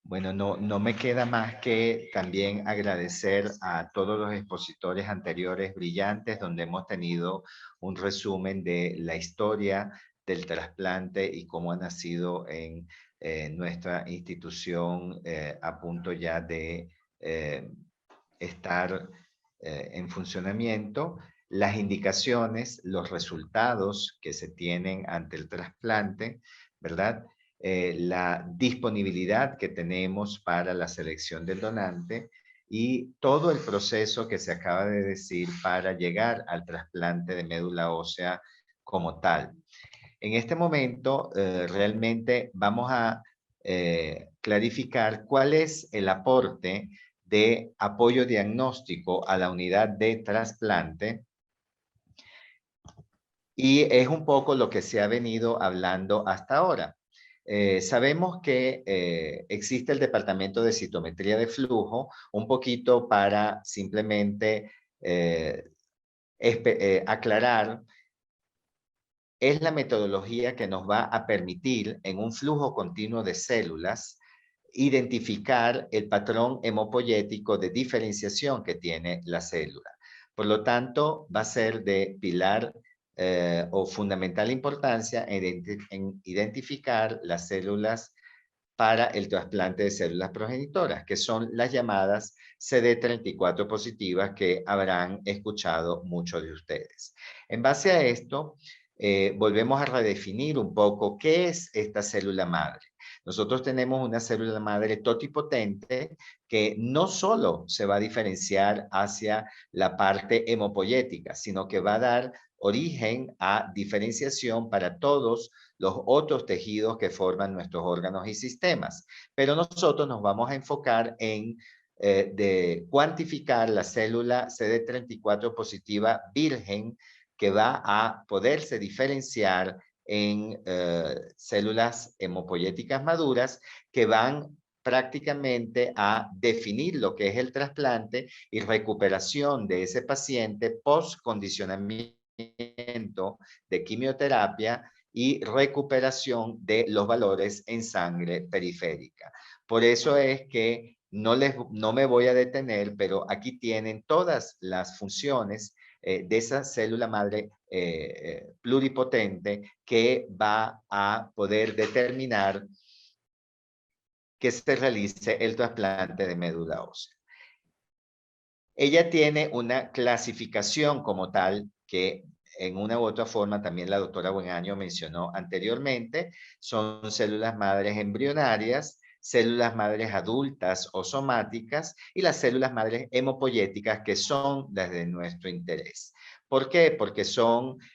Bueno, no me queda más que también agradecer a todos los expositores anteriores brillantes, donde hemos tenido un resumen de la historia del trasplante y cómo ha nacido en nuestra institución a punto ya de estar en funcionamiento, las indicaciones, los resultados que se tienen ante el trasplante, ¿verdad? La disponibilidad que tenemos para la selección del donante y todo el proceso que se acaba de decir para llegar al trasplante de médula ósea como tal. En este momento, realmente vamos a clarificar cuál es el aporte de apoyo diagnóstico a la unidad de trasplante, y es un poco lo que se ha venido hablando hasta ahora. Sabemos que existe el departamento de citometría de flujo, un poquito para simplemente aclarar. Es la metodología que nos va a permitir, en un flujo continuo de células, identificar el patrón hemopoyético de diferenciación que tiene la célula. Por lo tanto, va a ser de pilar o fundamental importancia en identificar las células para el trasplante de células progenitoras, que son las llamadas CD34 positivas que habrán escuchado muchos de ustedes. En base a esto, volvemos a redefinir un poco qué es esta célula madre. Nosotros tenemos una célula madre totipotente que no solo se va a diferenciar hacia la parte hemopoyética, sino que va a dar origen a diferenciación para todos los otros tejidos que forman nuestros órganos y sistemas. Pero nosotros nos vamos a enfocar en de cuantificar la célula CD34 positiva virgen, que va a poderse diferenciar en células hemopoyéticas maduras que van prácticamente a definir lo que es el trasplante y recuperación de ese paciente post condicionamiento de quimioterapia y recuperación de los valores en sangre periférica. Por eso es que no me voy a detener, pero aquí tienen todas las funciones de esa célula madre pluripotente que va a poder determinar que se realice el trasplante de médula ósea. Ella tiene una clasificación como tal que en una u otra forma también la doctora Buenaño mencionó anteriormente. Son células madres embrionarias, células madres adultas o somáticas y las células madres hemopoyéticas, que son las de nuestro interés. ¿Por qué? Porque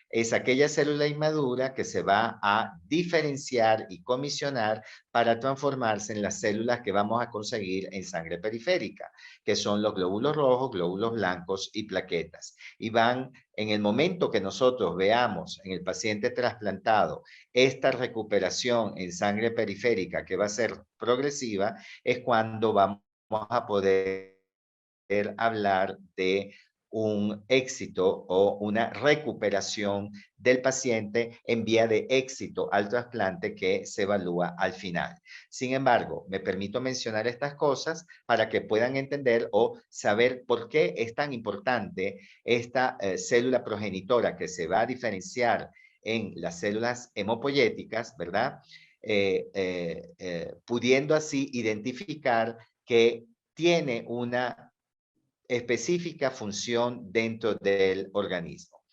es aquella célula inmadura que se va a diferenciar y comisionar para transformarse en las células que vamos a conseguir en sangre periférica, que son los glóbulos rojos, glóbulos blancos y plaquetas. Y van, en el momento que nosotros veamos en el paciente trasplantado esta recuperación en sangre periférica, que va a ser progresiva, es cuando vamos a poder hablar de un éxito o una recuperación del paciente en vía de éxito al trasplante que se evalúa al final. Sin embargo, me permito mencionar estas cosas para que puedan entender o saber por qué es tan importante esta célula progenitora que se va a diferenciar en las células hemopoyéticas, ¿verdad? Pudiendo así identificar que tiene una específica función dentro del organismo.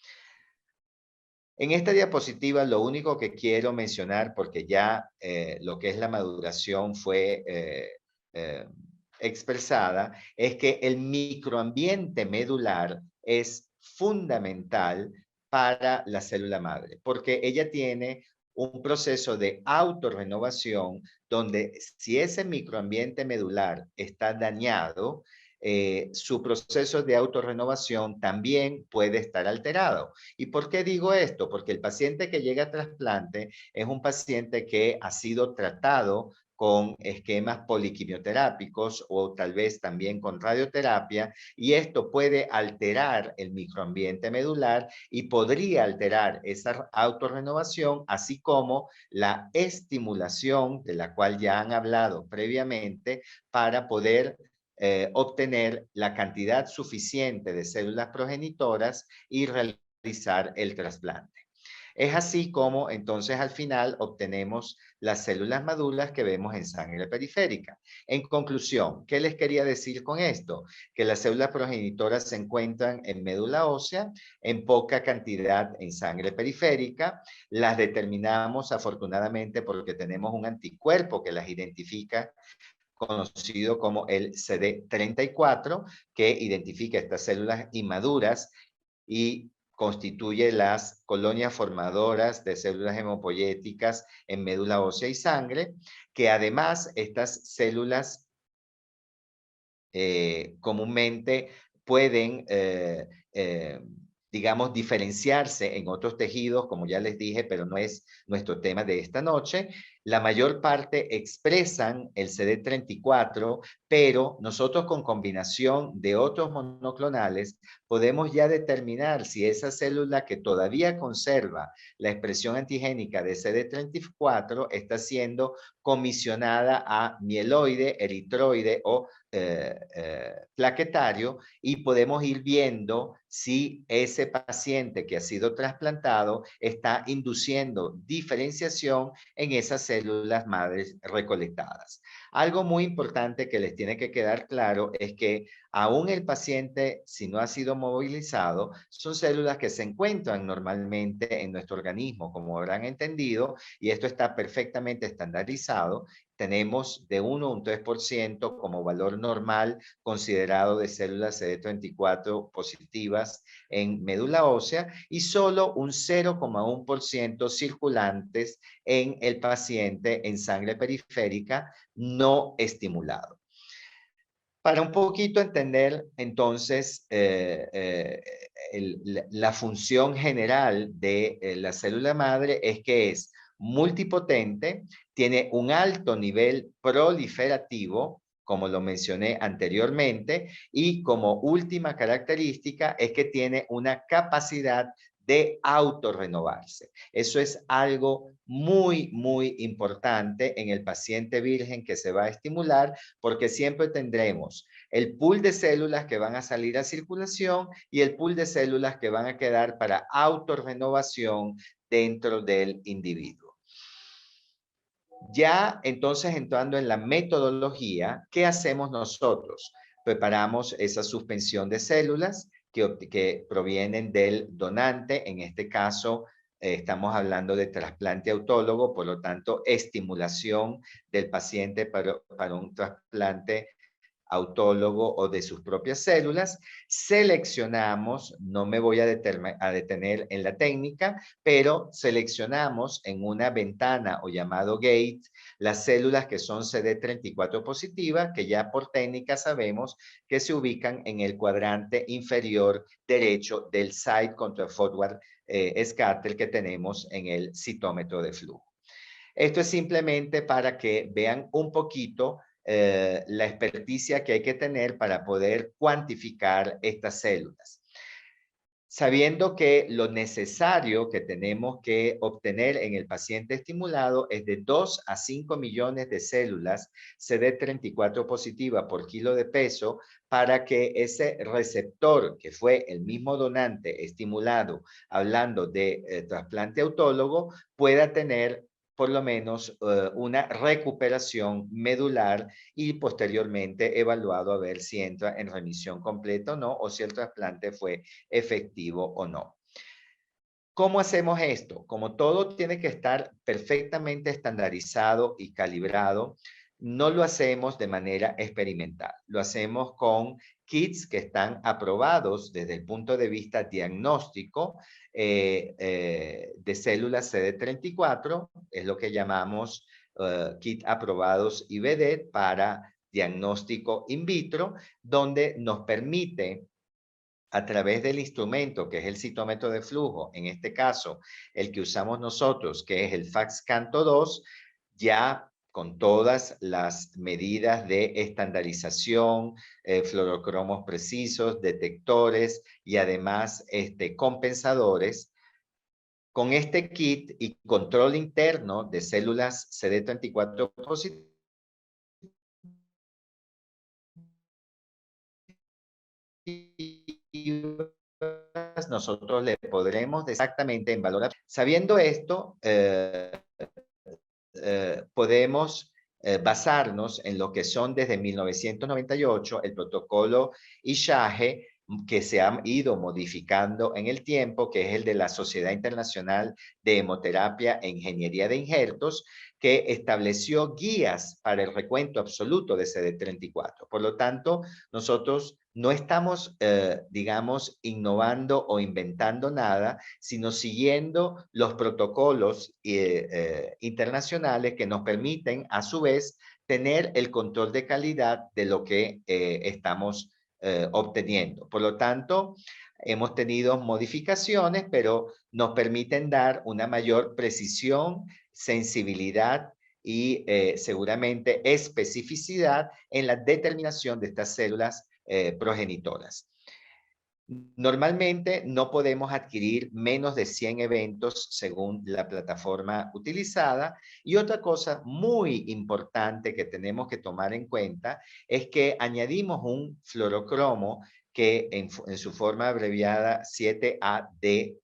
En esta diapositiva lo único que quiero mencionar, porque ya lo que es la maduración fue expresada, es que el microambiente medular es fundamental para la célula madre, porque ella tiene un proceso de autorrenovación donde si ese microambiente medular está dañado, su proceso de autorrenovación también puede estar alterado. ¿Y por qué digo esto? Porque el paciente que llega a trasplante es un paciente que ha sido tratado con esquemas poliquimioterápicos o tal vez también con radioterapia, y esto puede alterar el microambiente medular y podría alterar esa autorrenovación, así como la estimulación de la cual ya han hablado previamente para poder obtener la cantidad suficiente de células progenitoras y realizar el trasplante. Es así como entonces al final obtenemos las células maduras que vemos en sangre periférica. En conclusión, ¿qué les quería decir con esto? Que las células progenitoras se encuentran en médula ósea, en poca cantidad en sangre periférica. Las determinamos afortunadamente porque tenemos un anticuerpo que las identifica conocido como el CD34, que identifica estas células inmaduras y constituye las colonias formadoras de células hemopoyéticas en médula ósea y sangre, que además estas células comúnmente pueden, digamos, diferenciarse en otros tejidos, como ya les dije, pero no es nuestro tema de esta noche. La mayor parte expresan el CD34, pero nosotros con combinación de otros monoclonales podemos ya determinar si esa célula que todavía conserva la expresión antigénica de CD34 está siendo comisionada a mieloide, eritroide o plaquetario, y podemos ir viendo si ese paciente que ha sido trasplantado está induciendo diferenciación en esas células madres recolectadas. Algo muy importante que les tiene que quedar claro es que aún el paciente, si no ha sido movilizado, son células que se encuentran normalmente en nuestro organismo, como habrán entendido, y esto está perfectamente estandarizado. Tenemos de 1 a un 3% como valor normal considerado de células CD34 positivas en médula ósea y solo un 0,1% circulantes en el paciente en sangre periférica no estimulado. Para un poquito entender entonces la función general de la célula madre es que es multipotente, tiene un alto nivel proliferativo, como lo mencioné anteriormente, y como última característica es que tiene una capacidad de autorrenovarse. Eso es algo muy, muy importante en el paciente virgen que se va a estimular, porque siempre tendremos el pool de células que van a salir a circulación y el pool de células que van a quedar para autorrenovación dentro del individuo. Ya entonces entrando en la metodología, ¿qué hacemos nosotros? Preparamos esa suspensión de células que provienen del donante, en este caso estamos hablando de trasplante autólogo, por lo tanto estimulación del paciente para un trasplante autólogo o de sus propias células. Seleccionamos, no me voy a detener en la técnica, pero seleccionamos en una ventana o llamado gate las células que son CD34 positivas, que ya por técnica sabemos que se ubican en el cuadrante inferior derecho del side contra forward scatter que tenemos en el citómetro de flujo. Esto es simplemente para que vean un poquito la experticia que hay que tener para poder cuantificar estas células. Sabiendo que lo necesario que tenemos que obtener en el paciente estimulado es de 2 a 5 millones de células CD34 positiva por kilo de peso para que ese receptor, que fue el mismo donante estimulado, hablando de trasplante autólogo, pueda tener por lo menos una recuperación medular y posteriormente evaluado a ver si entra en remisión completa o no, o si el trasplante fue efectivo o no. ¿Cómo hacemos esto? Como todo tiene que estar perfectamente estandarizado y calibrado, no lo hacemos de manera experimental. Lo hacemos con kits que están aprobados desde el punto de vista diagnóstico de células CD34, es lo que llamamos kit aprobados IVD para diagnóstico in vitro, donde nos permite a través del instrumento que es el citómetro de flujo, en este caso el que usamos nosotros, que es el FACScanto 2, ya con todas las medidas de estandarización, fluorocromos precisos, detectores y además compensadores. Con este kit y control interno de células CD34 positivas, nosotros le podremos exactamente en valor. Sabiendo esto, podemos basarnos en lo que son desde 1998 el protocolo ISHAGE que se ha ido modificando en el tiempo, que es el de la Sociedad Internacional de Hemoterapia e Ingeniería de Injertos, que estableció guías para el recuento absoluto de CD34. Por lo tanto, nosotros no estamos, digamos, innovando o inventando nada, sino siguiendo los protocolos internacionales que nos permiten, a su vez, tener el control de calidad de lo que estamos obteniendo. Por lo tanto, hemos tenido modificaciones, pero nos permiten dar una mayor precisión, sensibilidad y seguramente especificidad en la determinación de estas células progenitoras. Normalmente no podemos adquirir menos de 100 eventos según la plataforma utilizada. Y otra cosa muy importante que tenemos que tomar en cuenta es que añadimos un fluorocromo que en su forma abreviada 7-ADD,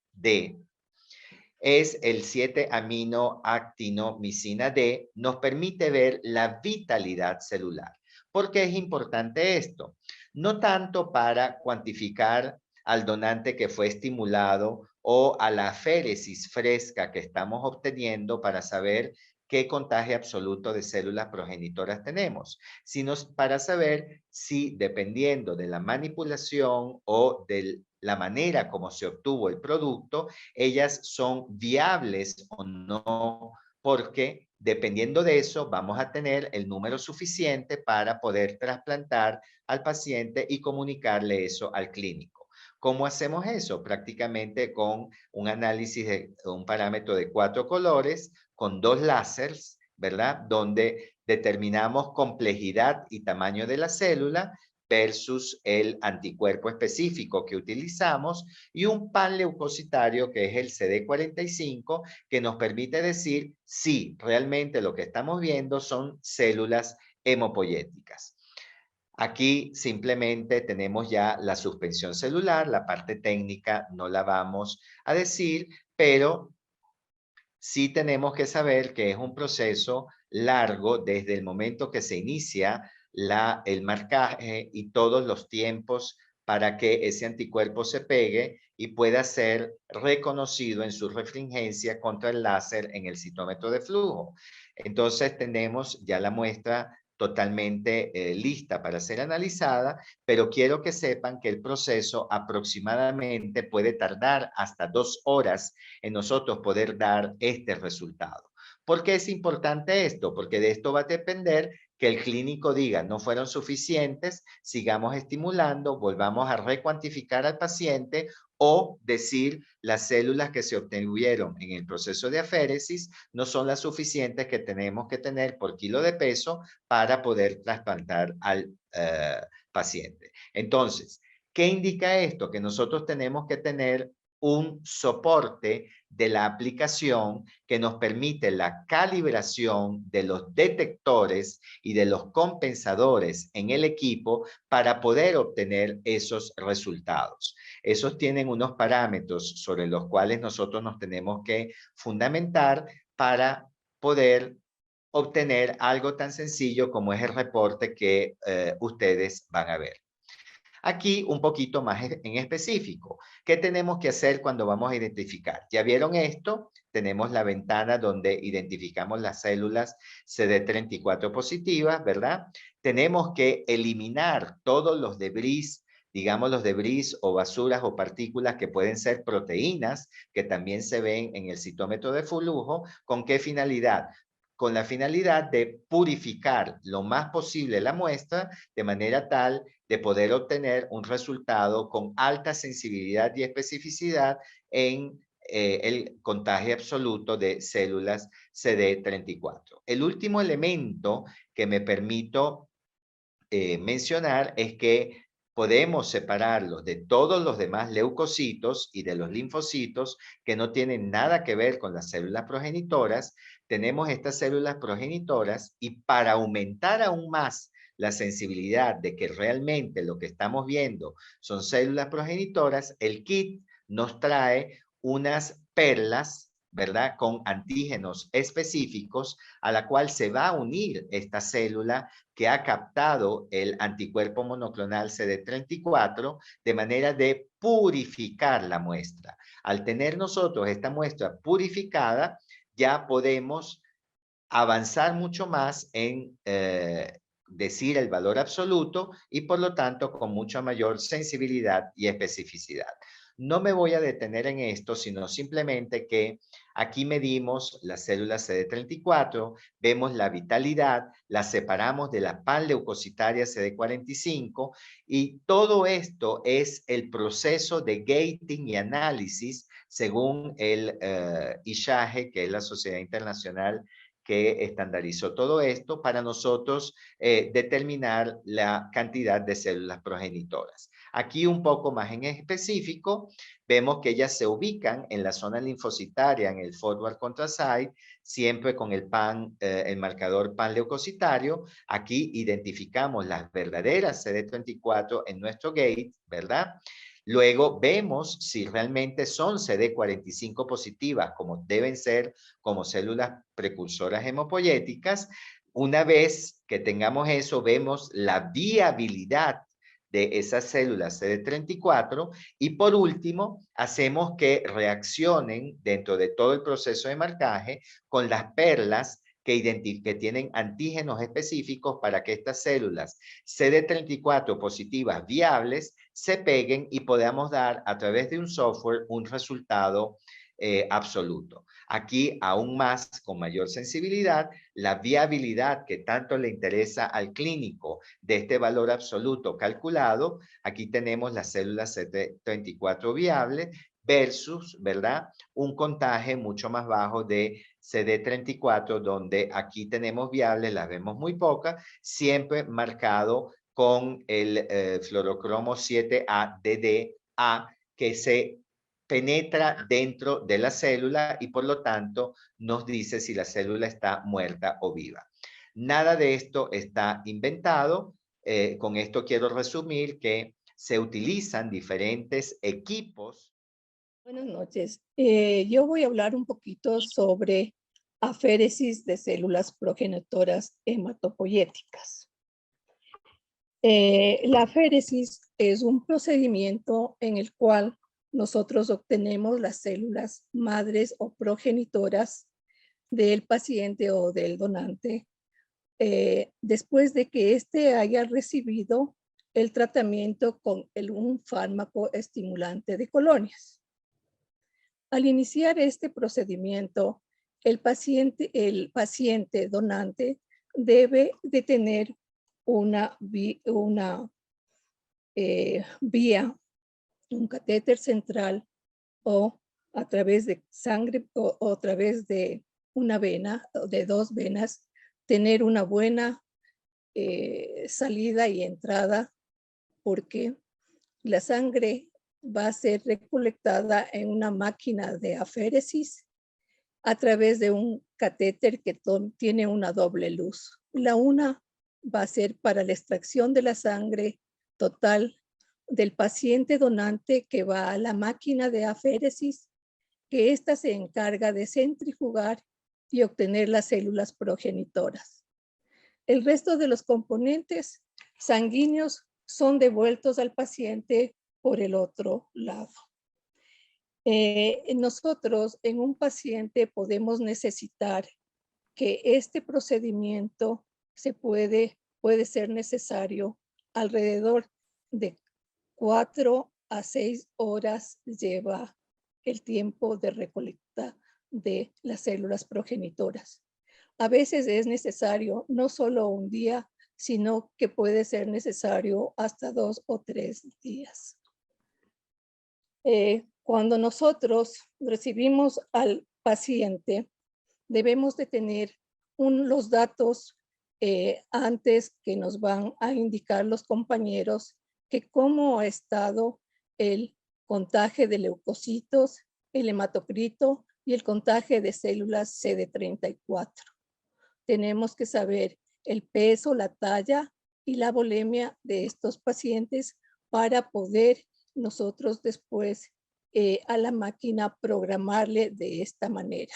es el 7-aminoactinomicina D, nos permite ver la vitalidad celular. ¿Por qué es importante esto? No tanto para cuantificar al donante que fue estimulado o a la aféresis fresca que estamos obteniendo para saber qué contagio absoluto de células progenitoras tenemos, sino para saber si, dependiendo de la manipulación o de la manera como se obtuvo el producto, ellas son viables o no, porque dependiendo de eso vamos a tener el número suficiente para poder trasplantar al paciente y comunicarle eso al clínico. ¿Cómo hacemos eso? Prácticamente con un análisis de un parámetro de 4 colores, con 2 láseres, ¿verdad? Donde determinamos complejidad y tamaño de la célula versus el anticuerpo específico que utilizamos y un panleucocitario que es el CD45 que nos permite decir si realmente lo que estamos viendo son células hemopoyéticas. Aquí simplemente tenemos ya la suspensión celular, la parte técnica no la vamos a decir, pero sí tenemos que saber que es un proceso largo desde el momento que se inicia el marcaje y todos los tiempos para que ese anticuerpo se pegue y pueda ser reconocido en su refringencia contra el láser en el citómetro de flujo. Entonces tenemos ya la muestra totalmente lista para ser analizada, pero quiero que sepan que el proceso aproximadamente puede tardar hasta 2 horas en nosotros poder dar este resultado. ¿Por qué es importante esto? Porque de esto va a depender que el clínico diga no fueron suficientes, sigamos estimulando, volvamos a recuantificar al paciente o decir las células que se obtuvieron en el proceso de aféresis no son las suficientes que tenemos que tener por kilo de peso para poder trasplantar al paciente. Entonces, ¿qué indica esto? Que nosotros tenemos que tener un soporte de la aplicación que nos permite la calibración de los detectores y de los compensadores en el equipo para poder obtener esos resultados. Esos tienen unos parámetros sobre los cuales nosotros nos tenemos que fundamentar para poder obtener algo tan sencillo como es el reporte que ustedes van a ver. Aquí un poquito más en específico. ¿Qué tenemos que hacer cuando vamos a identificar? ¿Ya vieron esto? Tenemos la ventana donde identificamos las células CD34 positivas, ¿verdad? Tenemos que eliminar todos los debris, digamos los debris o basuras o partículas que pueden ser proteínas, que también se ven en el citómetro de flujo. ¿Con qué finalidad? Con la finalidad de purificar lo más posible la muestra de manera tal de poder obtener un resultado con alta sensibilidad y especificidad en el contagio absoluto de células CD34. El último elemento que me permito mencionar es que podemos separarlos de todos los demás leucocitos y de los linfocitos que no tienen nada que ver con las células progenitoras. Tenemos estas células progenitoras y para aumentar aún más la sensibilidad de que realmente lo que estamos viendo son células progenitoras, el kit nos trae unas perlas ¿verdad? Con antígenos específicos a la cual se va a unir esta célula que ha captado el anticuerpo monoclonal CD34 de manera de purificar la muestra. Al tener nosotros esta muestra purificada, ya podemos avanzar mucho más en decir el valor absoluto y por lo tanto con mucha mayor sensibilidad y especificidad. No me voy a detener en esto, sino simplemente que aquí medimos las células CD34, vemos la vitalidad, la separamos de la panleucocitaria CD45 y todo esto es el proceso de gating y análisis según el ISHAGE, que es la Sociedad Internacional que estandarizó todo esto para nosotros determinar la cantidad de células progenitoras. Aquí un poco más en específico, vemos que ellas se ubican en la zona linfocitaria, en el forward contrasite, siempre con el el marcador panleucocitario. Aquí identificamos las verdaderas CD34 en nuestro gate, ¿verdad? Luego vemos si realmente son CD45 positivas, como deben ser como células precursoras hemopoyéticas. Una vez que tengamos eso, vemos la viabilidad de esas células CD34 y por último, hacemos que reaccionen dentro de todo el proceso de marcaje con las perlas que tienen antígenos específicos para que estas células CD34 positivas viables se peguen y podamos dar a través de un software un resultado absoluto. Aquí aún más, con mayor sensibilidad, la viabilidad que tanto le interesa al clínico de este valor absoluto calculado. Aquí tenemos las células CD34 viables versus, ¿verdad? Un contagio mucho más bajo de CD34, donde aquí tenemos viables, las vemos muy pocas, siempre marcado con el fluorocromo 7A-DDA, que se penetra dentro de la célula y por lo tanto nos dice si la célula está muerta o viva. Nada de esto está inventado. Con esto quiero resumir que se utilizan diferentes equipos. Buenas noches. Yo voy a hablar un poquito sobre aféresis de células progenitoras hematopoyéticas. La aféresis es un procedimiento en el cual nosotros obtenemos las células madres o progenitoras del paciente o del donante después de que éste haya recibido el tratamiento con un fármaco estimulante de colonias. Al iniciar este procedimiento, el paciente donante debe de tener una vía, un catéter central o a través de sangre o a través de una vena o de dos venas, tener una buena salida y entrada, porque la sangre va a ser recolectada en una máquina de aféresis a través de un catéter que tiene una doble luz. La una va a ser para la extracción de la sangre total del paciente donante que va a la máquina de aféresis, que ésta se encarga de centrifugar y obtener las células progenitoras. El resto de los componentes sanguíneos son devueltos al paciente por el otro lado. Nosotros en un paciente podemos necesitar que este procedimiento puede ser necesario alrededor de 4 a 6 horas lleva el tiempo de recolecta de las células progenitoras. A veces es necesario no solo un día, sino que puede ser necesario hasta 2 o 3 días. Cuando nosotros recibimos al paciente, debemos de tener los datos antes que nos van a indicar los compañeros que cómo ha estado el contagio de leucocitos, el hematocrito y el contagio de células CD34. Tenemos que saber el peso, la talla y la volemia de estos pacientes para poder nosotros después a la máquina programarle de esta manera.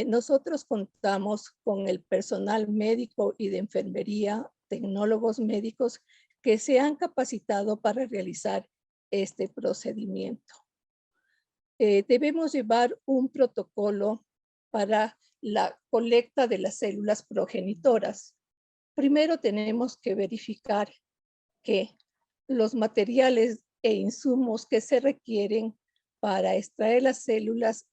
Nosotros contamos con el personal médico y de enfermería, tecnólogos médicos que se han capacitado para realizar este procedimiento. Debemos llevar un protocolo para la colecta de las células progenitoras. Primero tenemos que verificar que los materiales e insumos que se requieren para extraer las células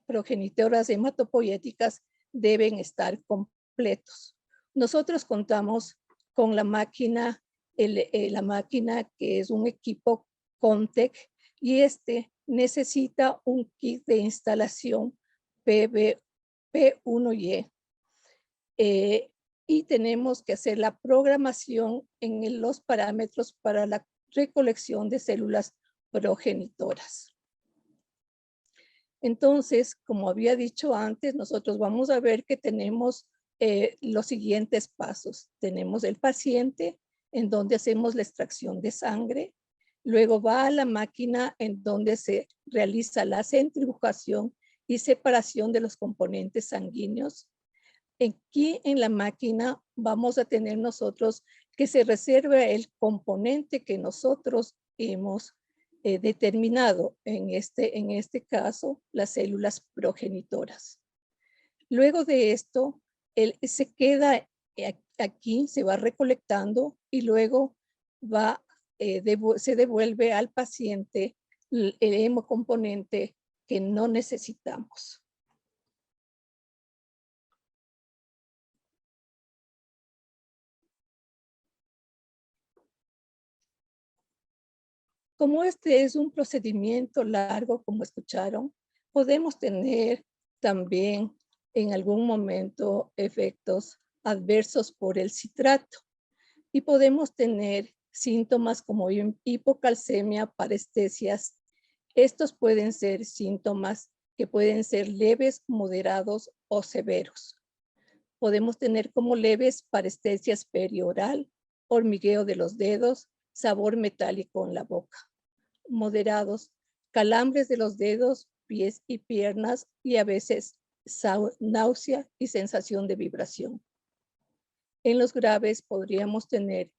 progenitoras hematopoyéticas deben estar completos. Nosotros contamos con la máquina, la máquina que es un equipo Contec, y este necesita un kit de instalación P1Y. Y tenemos que hacer la programación en los parámetros para la recolección de células progenitoras. Entonces, como había dicho antes, nosotros vamos a ver que tenemos los siguientes pasos. Tenemos el paciente en donde hacemos la extracción de sangre. Luego va a la máquina en donde se realiza la centrifugación y separación de los componentes sanguíneos. Aquí en la máquina vamos a tener nosotros que se reserve el componente que nosotros hemos determinado, en este caso, las células progenitoras. Luego de esto, se queda aquí, se va recolectando y luego se devuelve al paciente el hemocomponente que no necesitamos. Como este es un procedimiento largo, como escucharon, podemos tener también en algún momento efectos adversos por el citrato y podemos tener síntomas como hipocalcemia, parestesias. Estos pueden ser síntomas que pueden ser leves, moderados o severos. Podemos tener como leves parestesias perioral, hormigueo de los dedos, sabor metálico en la boca. Moderados, calambres de los dedos, pies y piernas y a veces náusea y sensación de vibración. En los graves podríamos tener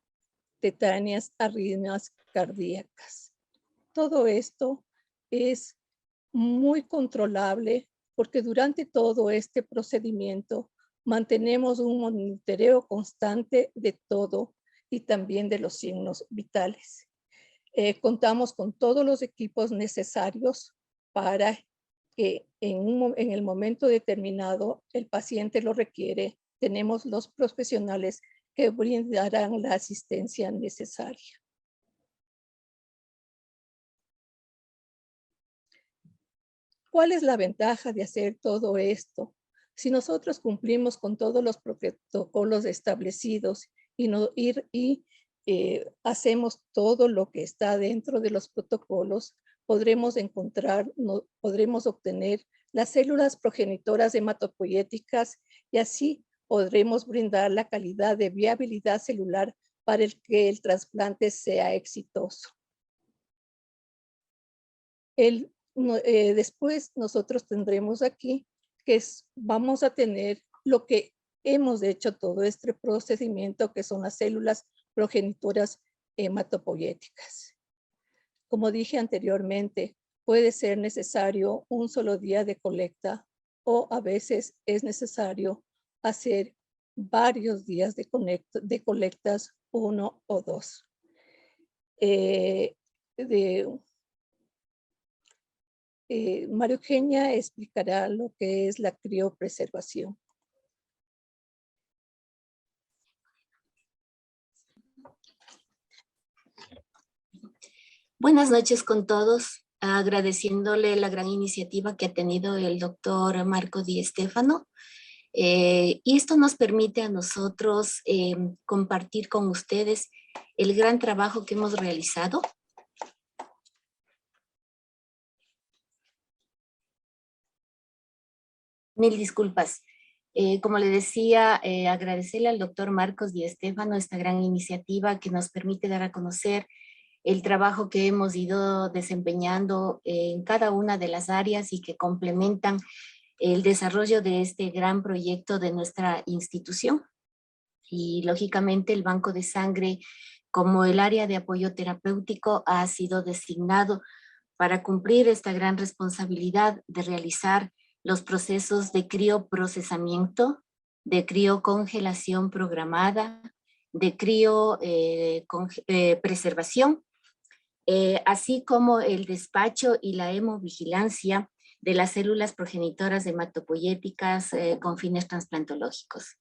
tetáneas, arritmias cardíacas. Todo esto es muy controlable porque durante todo este procedimiento mantenemos un monitoreo constante de todo y también de los signos vitales. Contamos con todos los equipos necesarios para que en el momento determinado el paciente lo requiere. Tenemos los profesionales que brindarán la asistencia necesaria. ¿Cuál es la ventaja de hacer todo esto? Si nosotros cumplimos con todos los protocolos establecidos y hacemos todo lo que está dentro de los protocolos, podremos obtener las células progenitoras hematopoyéticas y así podremos brindar la calidad de viabilidad celular para que el trasplante sea exitoso. Después nosotros tendremos aquí que vamos a tener lo que hemos hecho todo este procedimiento, que son las células progenitoras hematopoyéticas. Como dije anteriormente, puede ser necesario un solo día de colecta o a veces es necesario hacer varios días de colectas, 1 o 2. María Eugenia explicará lo que es la criopreservación. Buenas noches con todos, agradeciéndole la gran iniciativa que ha tenido el doctor Marco Di Stefano. Y esto nos permite a nosotros compartir con ustedes el gran trabajo que hemos realizado. Mil disculpas. Como le decía, agradecerle al doctor Marcos Di Stefano esta gran iniciativa que nos permite dar a conocer el trabajo que hemos ido desempeñando en cada una de las áreas y que complementan el desarrollo de este gran proyecto de nuestra institución. Y lógicamente el banco de sangre, como el área de apoyo terapéutico, ha sido designado para cumplir esta gran responsabilidad de realizar los procesos de crioprocesamiento, de criocongelación programada, de criopreservación, así como el despacho y la hemovigilancia de las células progenitoras hematopoyéticas con fines trasplantológicos.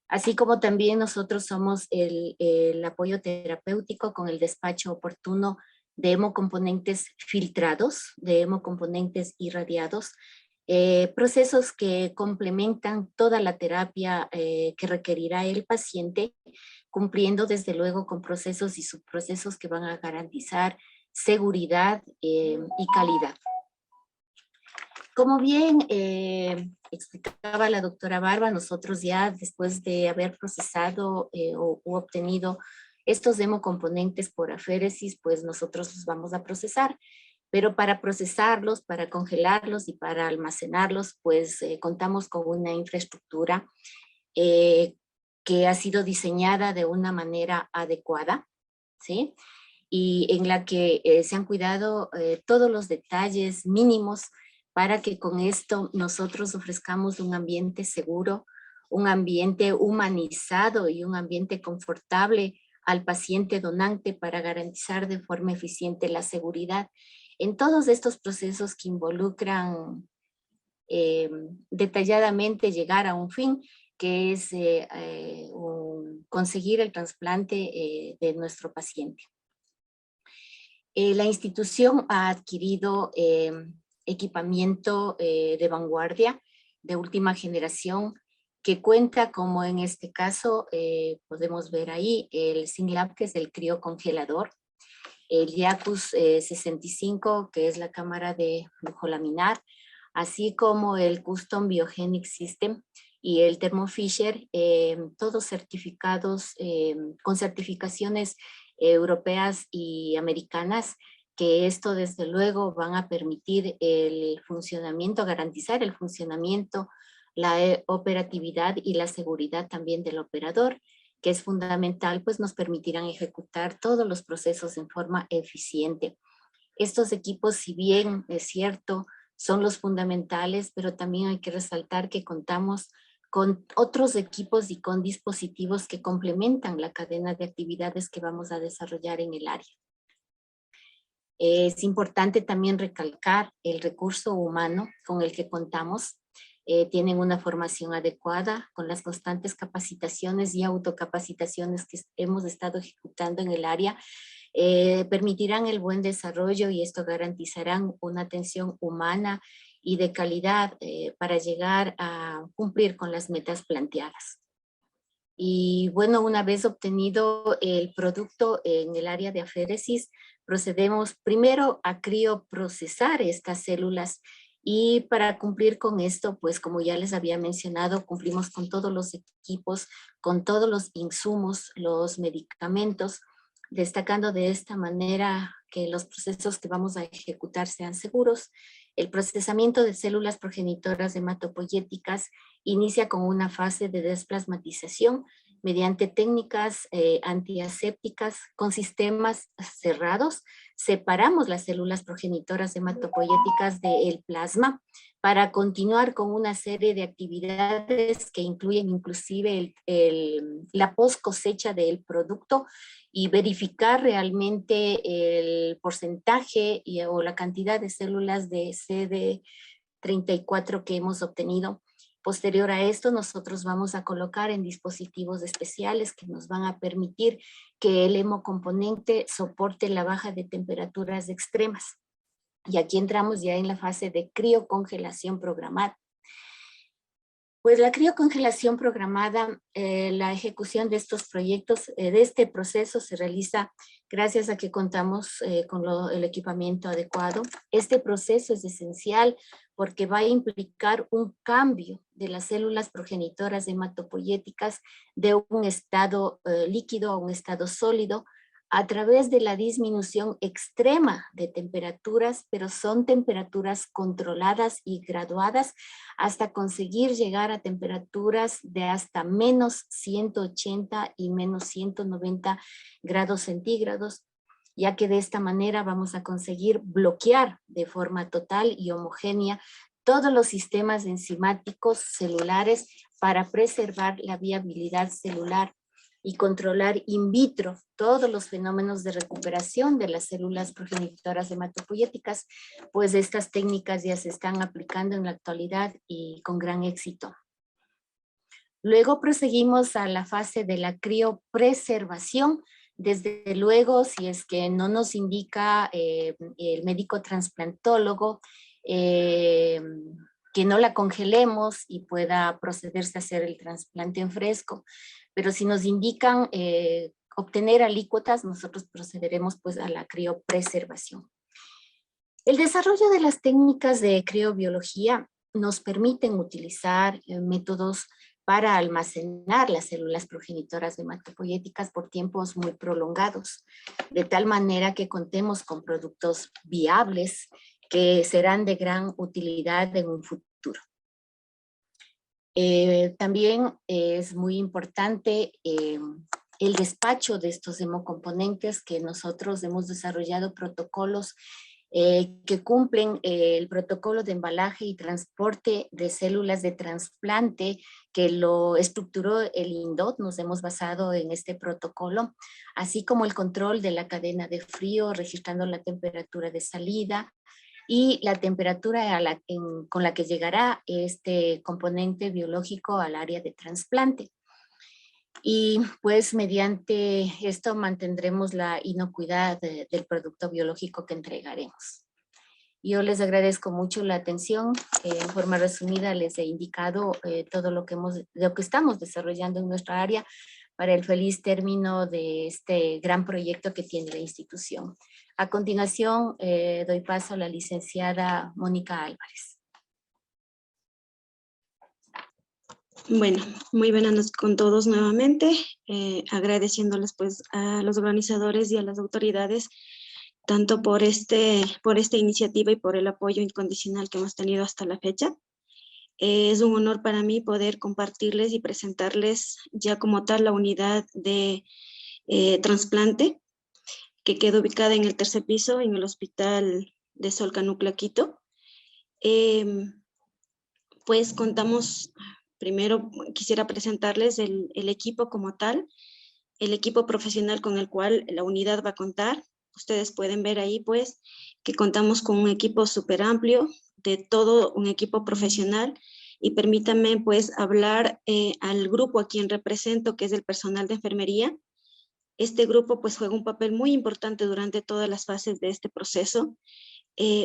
Así como también nosotros somos el apoyo terapéutico con el despacho oportuno de hemocomponentes filtrados, de hemocomponentes irradiados, procesos que complementan toda la terapia que requerirá el paciente, cumpliendo desde luego con procesos y subprocesos que van a garantizar seguridad y calidad. Como bien explicaba la doctora Barba, nosotros ya después de haber procesado u obtenido estos hemocomponentes por aféresis, pues nosotros los vamos a procesar. Pero para procesarlos, para congelarlos y para almacenarlos, pues contamos con una infraestructura que ha sido diseñada de una manera adecuada, ¿sí? Y en la que se han cuidado todos los detalles mínimos para que con esto nosotros ofrezcamos un ambiente seguro, un ambiente humanizado y un ambiente confortable al paciente donante para garantizar de forma eficiente la seguridad en todos estos procesos que involucran detalladamente llegar a un fin, que es conseguir el trasplante de nuestro paciente. La institución ha adquirido equipamiento de vanguardia, de última generación, que cuenta, como en este caso podemos ver ahí, el SYNLAB, que es el criocongelador, el IACUS 65, que es la cámara de flujo laminar, así como el Custom Biogenic System y el Thermo Fisher, todos certificados con certificaciones europeas y americanas, que esto desde luego van a permitir el funcionamiento, garantizar el funcionamiento, la operatividad y la seguridad también del operador, que es fundamental, pues nos permitirán ejecutar todos los procesos en forma eficiente. Estos equipos, si bien es cierto, son los fundamentales, pero también hay que resaltar que contamos con otros equipos y con dispositivos que complementan la cadena de actividades que vamos a desarrollar en el área. Es importante también recalcar el recurso humano con el que contamos. Tienen una formación adecuada con las constantes capacitaciones y autocapacitaciones que hemos estado ejecutando en el área. Permitirán el buen desarrollo y esto garantizarán una atención humana y de calidad para llegar a cumplir con las metas planteadas. Y bueno, una vez obtenido el producto en el área de aféresis, procedemos primero a crioprocesar estas células y para cumplir con esto, pues como ya les había mencionado, cumplimos con todos los equipos, con todos los insumos, los medicamentos, destacando de esta manera que los procesos que vamos a ejecutar sean seguros. El procesamiento de células progenitoras hematopoyéticas inicia con una fase de desplasmatización mediante técnicas antiasépticas con sistemas cerrados. Separamos las células progenitoras hematopoyéticas del plasma para continuar con una serie de actividades que incluyen inclusive la post cosecha del producto y verificar realmente el porcentaje o la cantidad de células de CD34 que hemos obtenido. Posterior a esto, nosotros vamos a colocar en dispositivos especiales que nos van a permitir que el hemocomponente soporte la baja de temperaturas extremas. Y aquí entramos ya en la fase de criocongelación programada. Pues la criocongelación programada, la ejecución de estos proyectos, de este proceso se realiza gracias a que contamos con el equipamiento adecuado. Este proceso es esencial porque va a implicar un cambio de las células progenitoras hematopoyéticas de un estado líquido a un estado sólido, a través de la disminución extrema de temperaturas, pero son temperaturas controladas y graduadas hasta conseguir llegar a temperaturas de hasta menos 180 y menos 190 grados centígrados, ya que de esta manera vamos a conseguir bloquear de forma total y homogénea todos los sistemas enzimáticos celulares para preservar la viabilidad celular y controlar in vitro todos los fenómenos de recuperación de las células progenitoras hematopoyéticas, pues estas técnicas ya se están aplicando en la actualidad y con gran éxito. Luego proseguimos a la fase de la criopreservación. Desde luego, si es que no nos indica el médico trasplantólogo que no la congelemos y pueda procederse a hacer el trasplante en fresco. Pero si nos indican obtener alícuotas, nosotros procederemos pues a la criopreservación. El desarrollo de las técnicas de criobiología nos permiten utilizar métodos para almacenar las células progenitoras hematopoyéticas por tiempos muy prolongados, de tal manera que contemos con productos viables que serán de gran utilidad en un futuro. También es muy importante el despacho de estos hemocomponentes, que nosotros hemos desarrollado protocolos que cumplen el protocolo de embalaje y transporte de células de trasplante que lo estructuró el INDOT. Nos hemos basado en este protocolo, así como el control de la cadena de frío, registrando la temperatura de salida y la temperatura con la que llegará este componente biológico al área de trasplante. Y pues mediante esto mantendremos la inocuidad del producto biológico que entregaremos. Yo les agradezco mucho la atención. En forma resumida les he indicado todo lo que estamos desarrollando en nuestra área para el feliz término de este gran proyecto que tiene la institución. A continuación, doy paso a la licenciada Mónica Álvarez. Bueno, muy buenas noches con todos nuevamente, agradeciéndoles pues a los organizadores y a las autoridades, tanto por esta iniciativa y por el apoyo incondicional que hemos tenido hasta la fecha. Es un honor para mí poder compartirles y presentarles ya como tal la unidad de trasplante, que queda ubicada en el tercer piso en el Hospital de Solcanucla, Quito. Pues contamos, primero quisiera presentarles el equipo como tal, el equipo profesional con el cual la unidad va a contar. Ustedes pueden ver ahí pues que contamos con un equipo súper amplio, de todo un equipo profesional, y permítanme pues hablar al grupo a quien represento, que es el personal de enfermería. Este grupo pues juega un papel muy importante durante todas las fases de este proceso,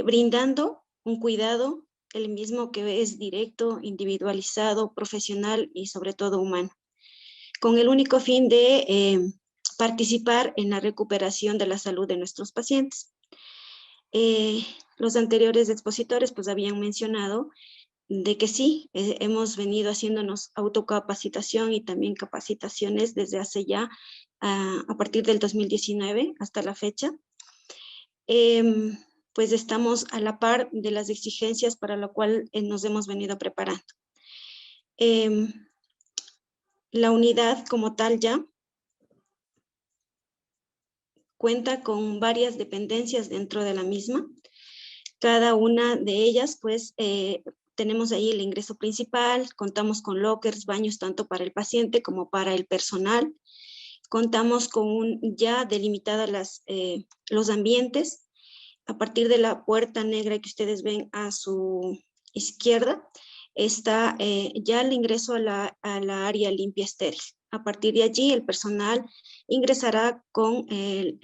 brindando un cuidado, el mismo que es directo, individualizado, profesional y sobre todo humano, con el único fin de participar en la recuperación de la salud de nuestros pacientes. Los anteriores expositores pues habían mencionado de que sí, hemos venido haciéndonos autocapacitación y también capacitaciones desde hace ya, a partir del 2019 hasta la fecha. Pues estamos a la par de las exigencias para lo cual nos hemos venido preparando. La unidad como tal ya cuenta con varias dependencias dentro de la misma. Cada una de ellas pues tenemos ahí el ingreso principal, contamos con lockers, baños tanto para el paciente como para el personal. Contamos con ya delimitadas los ambientes. A partir de la puerta negra que ustedes ven a su izquierda, está ya el ingreso a la área limpia estéril. A partir de allí, el personal ingresará con el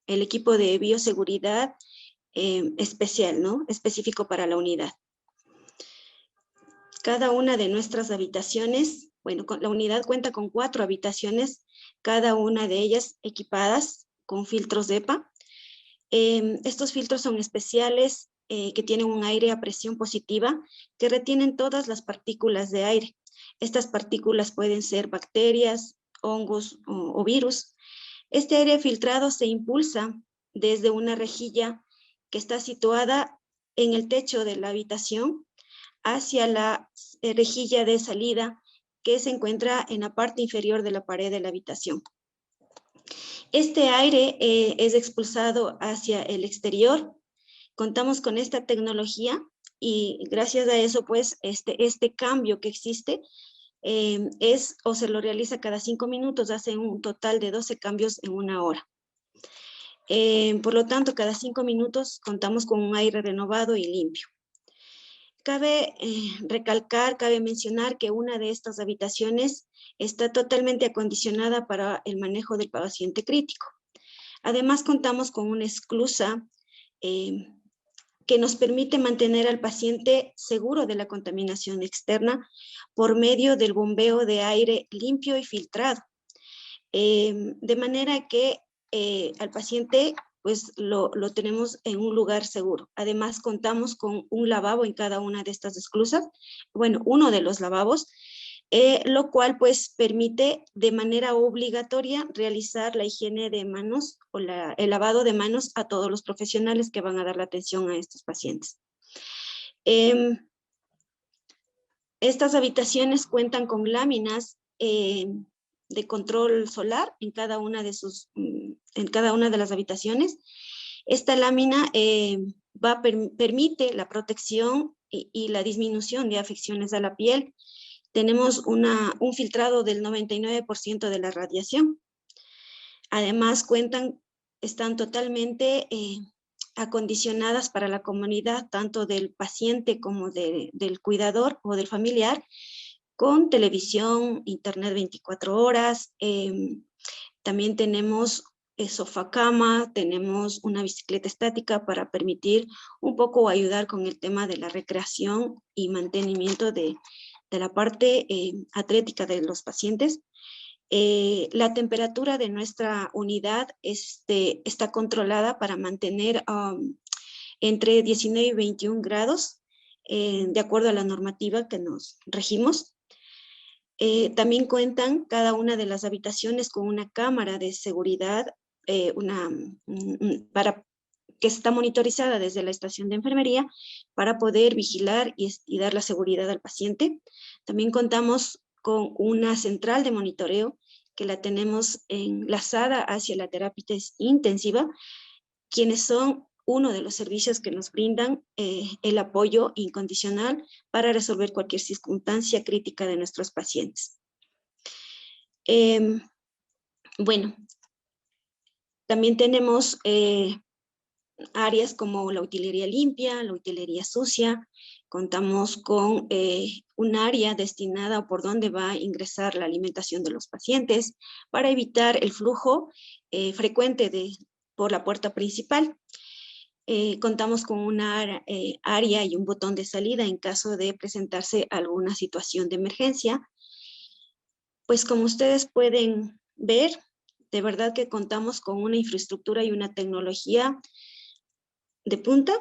equipo de bioseguridad especial, ¿no? Específico para la unidad. Cada una de nuestras habitaciones, bueno, la unidad cuenta con 4 habitaciones, cada una de ellas equipadas con filtros EPA. Estos filtros son especiales que tienen un aire a presión positiva que retienen todas las partículas de aire. Estas partículas pueden ser bacterias, hongos o virus. Este aire filtrado se impulsa desde una rejilla que está situada en el techo de la habitación hacia la rejilla de salida que se encuentra en la parte inferior de la pared de la habitación. Este aire es expulsado hacia el exterior. Contamos con esta tecnología y gracias a eso, pues, este cambio que existe se lo realiza cada 5 minutos, hace un total de 12 cambios en una hora. Por lo tanto, cada 5 minutos contamos con un aire renovado y limpio. Cabe recalcar, cabe mencionar que una de estas habitaciones está totalmente acondicionada para el manejo del paciente crítico. Además, contamos con una esclusa que nos permite mantener al paciente seguro de la contaminación externa por medio del bombeo de aire limpio y filtrado. De manera que al paciente pues lo tenemos en un lugar seguro. Además, contamos con un lavabo en cada una de estas esclusas, bueno, uno de los lavabos, lo cual pues permite de manera obligatoria realizar la higiene de manos o el lavado de manos a todos los profesionales que van a dar la atención a estos pacientes. Estas habitaciones cuentan con láminas de control solar en cada una de las habitaciones. Esta lámina permite la protección y la disminución de afecciones a la piel. Tenemos un filtrado del 99% de la radiación. Además, están totalmente acondicionadas para la comunidad, tanto del paciente como del cuidador o del familiar, con televisión, internet 24 horas. También tenemos sofá cama, tenemos una bicicleta estática para permitir un poco ayudar con el tema de la recreación y mantenimiento de la parte atlética de los pacientes. La temperatura de nuestra unidad está controlada para mantener entre 19 y 21 grados, de acuerdo a la normativa que nos regimos. También cuentan cada una de las habitaciones con una cámara de seguridad que está monitorizada desde la estación de enfermería para poder vigilar y dar la seguridad al paciente. También contamos con una central de monitoreo que la tenemos enlazada hacia la terapia intensiva, quienes son uno de los servicios que nos brindan el apoyo incondicional para resolver cualquier circunstancia crítica de nuestros pacientes. Bueno, también tenemos áreas como la utilería limpia, la utilería sucia. Contamos con un área destinada por donde va a ingresar la alimentación de los pacientes para evitar el flujo frecuente por la puerta principal. Contamos con una área y un botón de salida en caso de presentarse alguna situación de emergencia. Pues como ustedes pueden ver, de verdad que contamos con una infraestructura y una tecnología de punta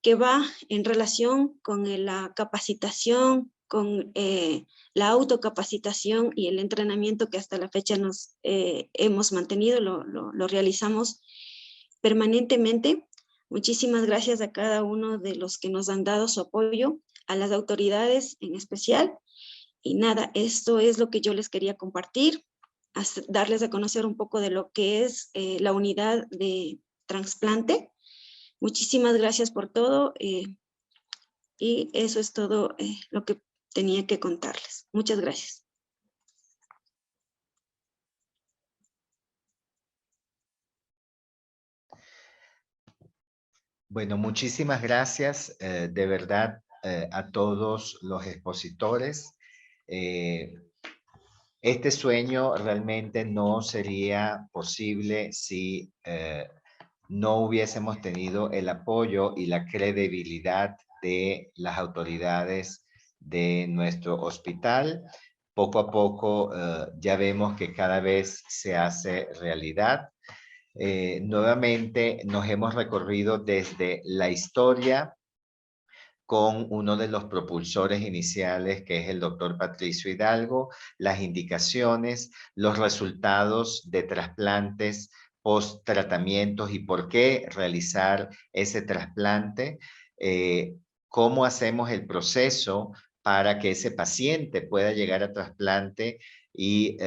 que va en relación con la capacitación, con la autocapacitación y el entrenamiento que hasta la fecha nos hemos mantenido, lo realizamos permanentemente. Muchísimas gracias a cada uno de los que nos han dado su apoyo, a las autoridades en especial. Y nada, esto es lo que yo les quería compartir, darles a conocer un poco de lo que es la unidad de trasplante. Muchísimas gracias por todo y eso es todo lo que tenía que contarles. Muchas gracias. Bueno, muchísimas gracias de verdad a todos los expositores. Este sueño realmente no sería posible si no hubiésemos tenido el apoyo y la credibilidad de las autoridades de nuestro hospital. Poco a poco ya vemos que cada vez se hace realidad. Nuevamente nos hemos recorrido desde la historia con uno de los propulsores iniciales, que es el doctor Patricio Hidalgo, las indicaciones, los resultados de trasplantes, post-tratamientos y por qué realizar ese trasplante, cómo hacemos el proceso para que ese paciente pueda llegar a trasplante y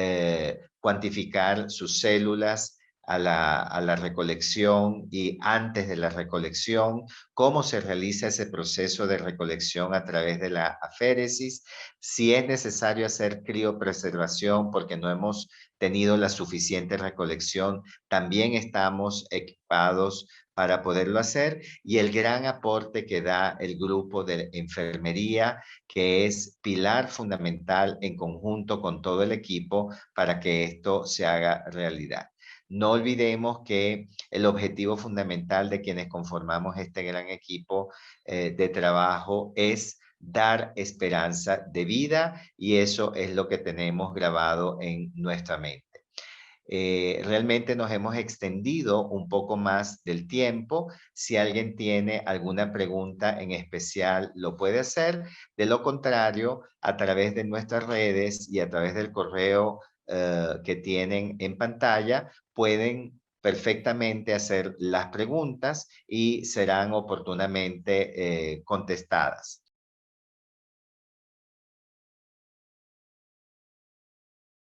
cuantificar sus células a la recolección y antes de la recolección, cómo se realiza ese proceso de recolección a través de la aféresis, si es necesario hacer criopreservación porque no hemos tenido la suficiente recolección, también estamos equipados para poderlo hacer, y el gran aporte que da el grupo de enfermería, que es pilar fundamental en conjunto con todo el equipo para que esto se haga realidad. No olvidemos que el objetivo fundamental de quienes conformamos este gran equipo de trabajo es dar esperanza de vida, y eso es lo que tenemos grabado en nuestra mente. Realmente nos hemos extendido un poco más del tiempo. Si alguien tiene alguna pregunta en especial, lo puede hacer. De lo contrario, a través de nuestras redes y a través del correo que tienen en pantalla, pueden perfectamente hacer las preguntas y serán oportunamente contestadas.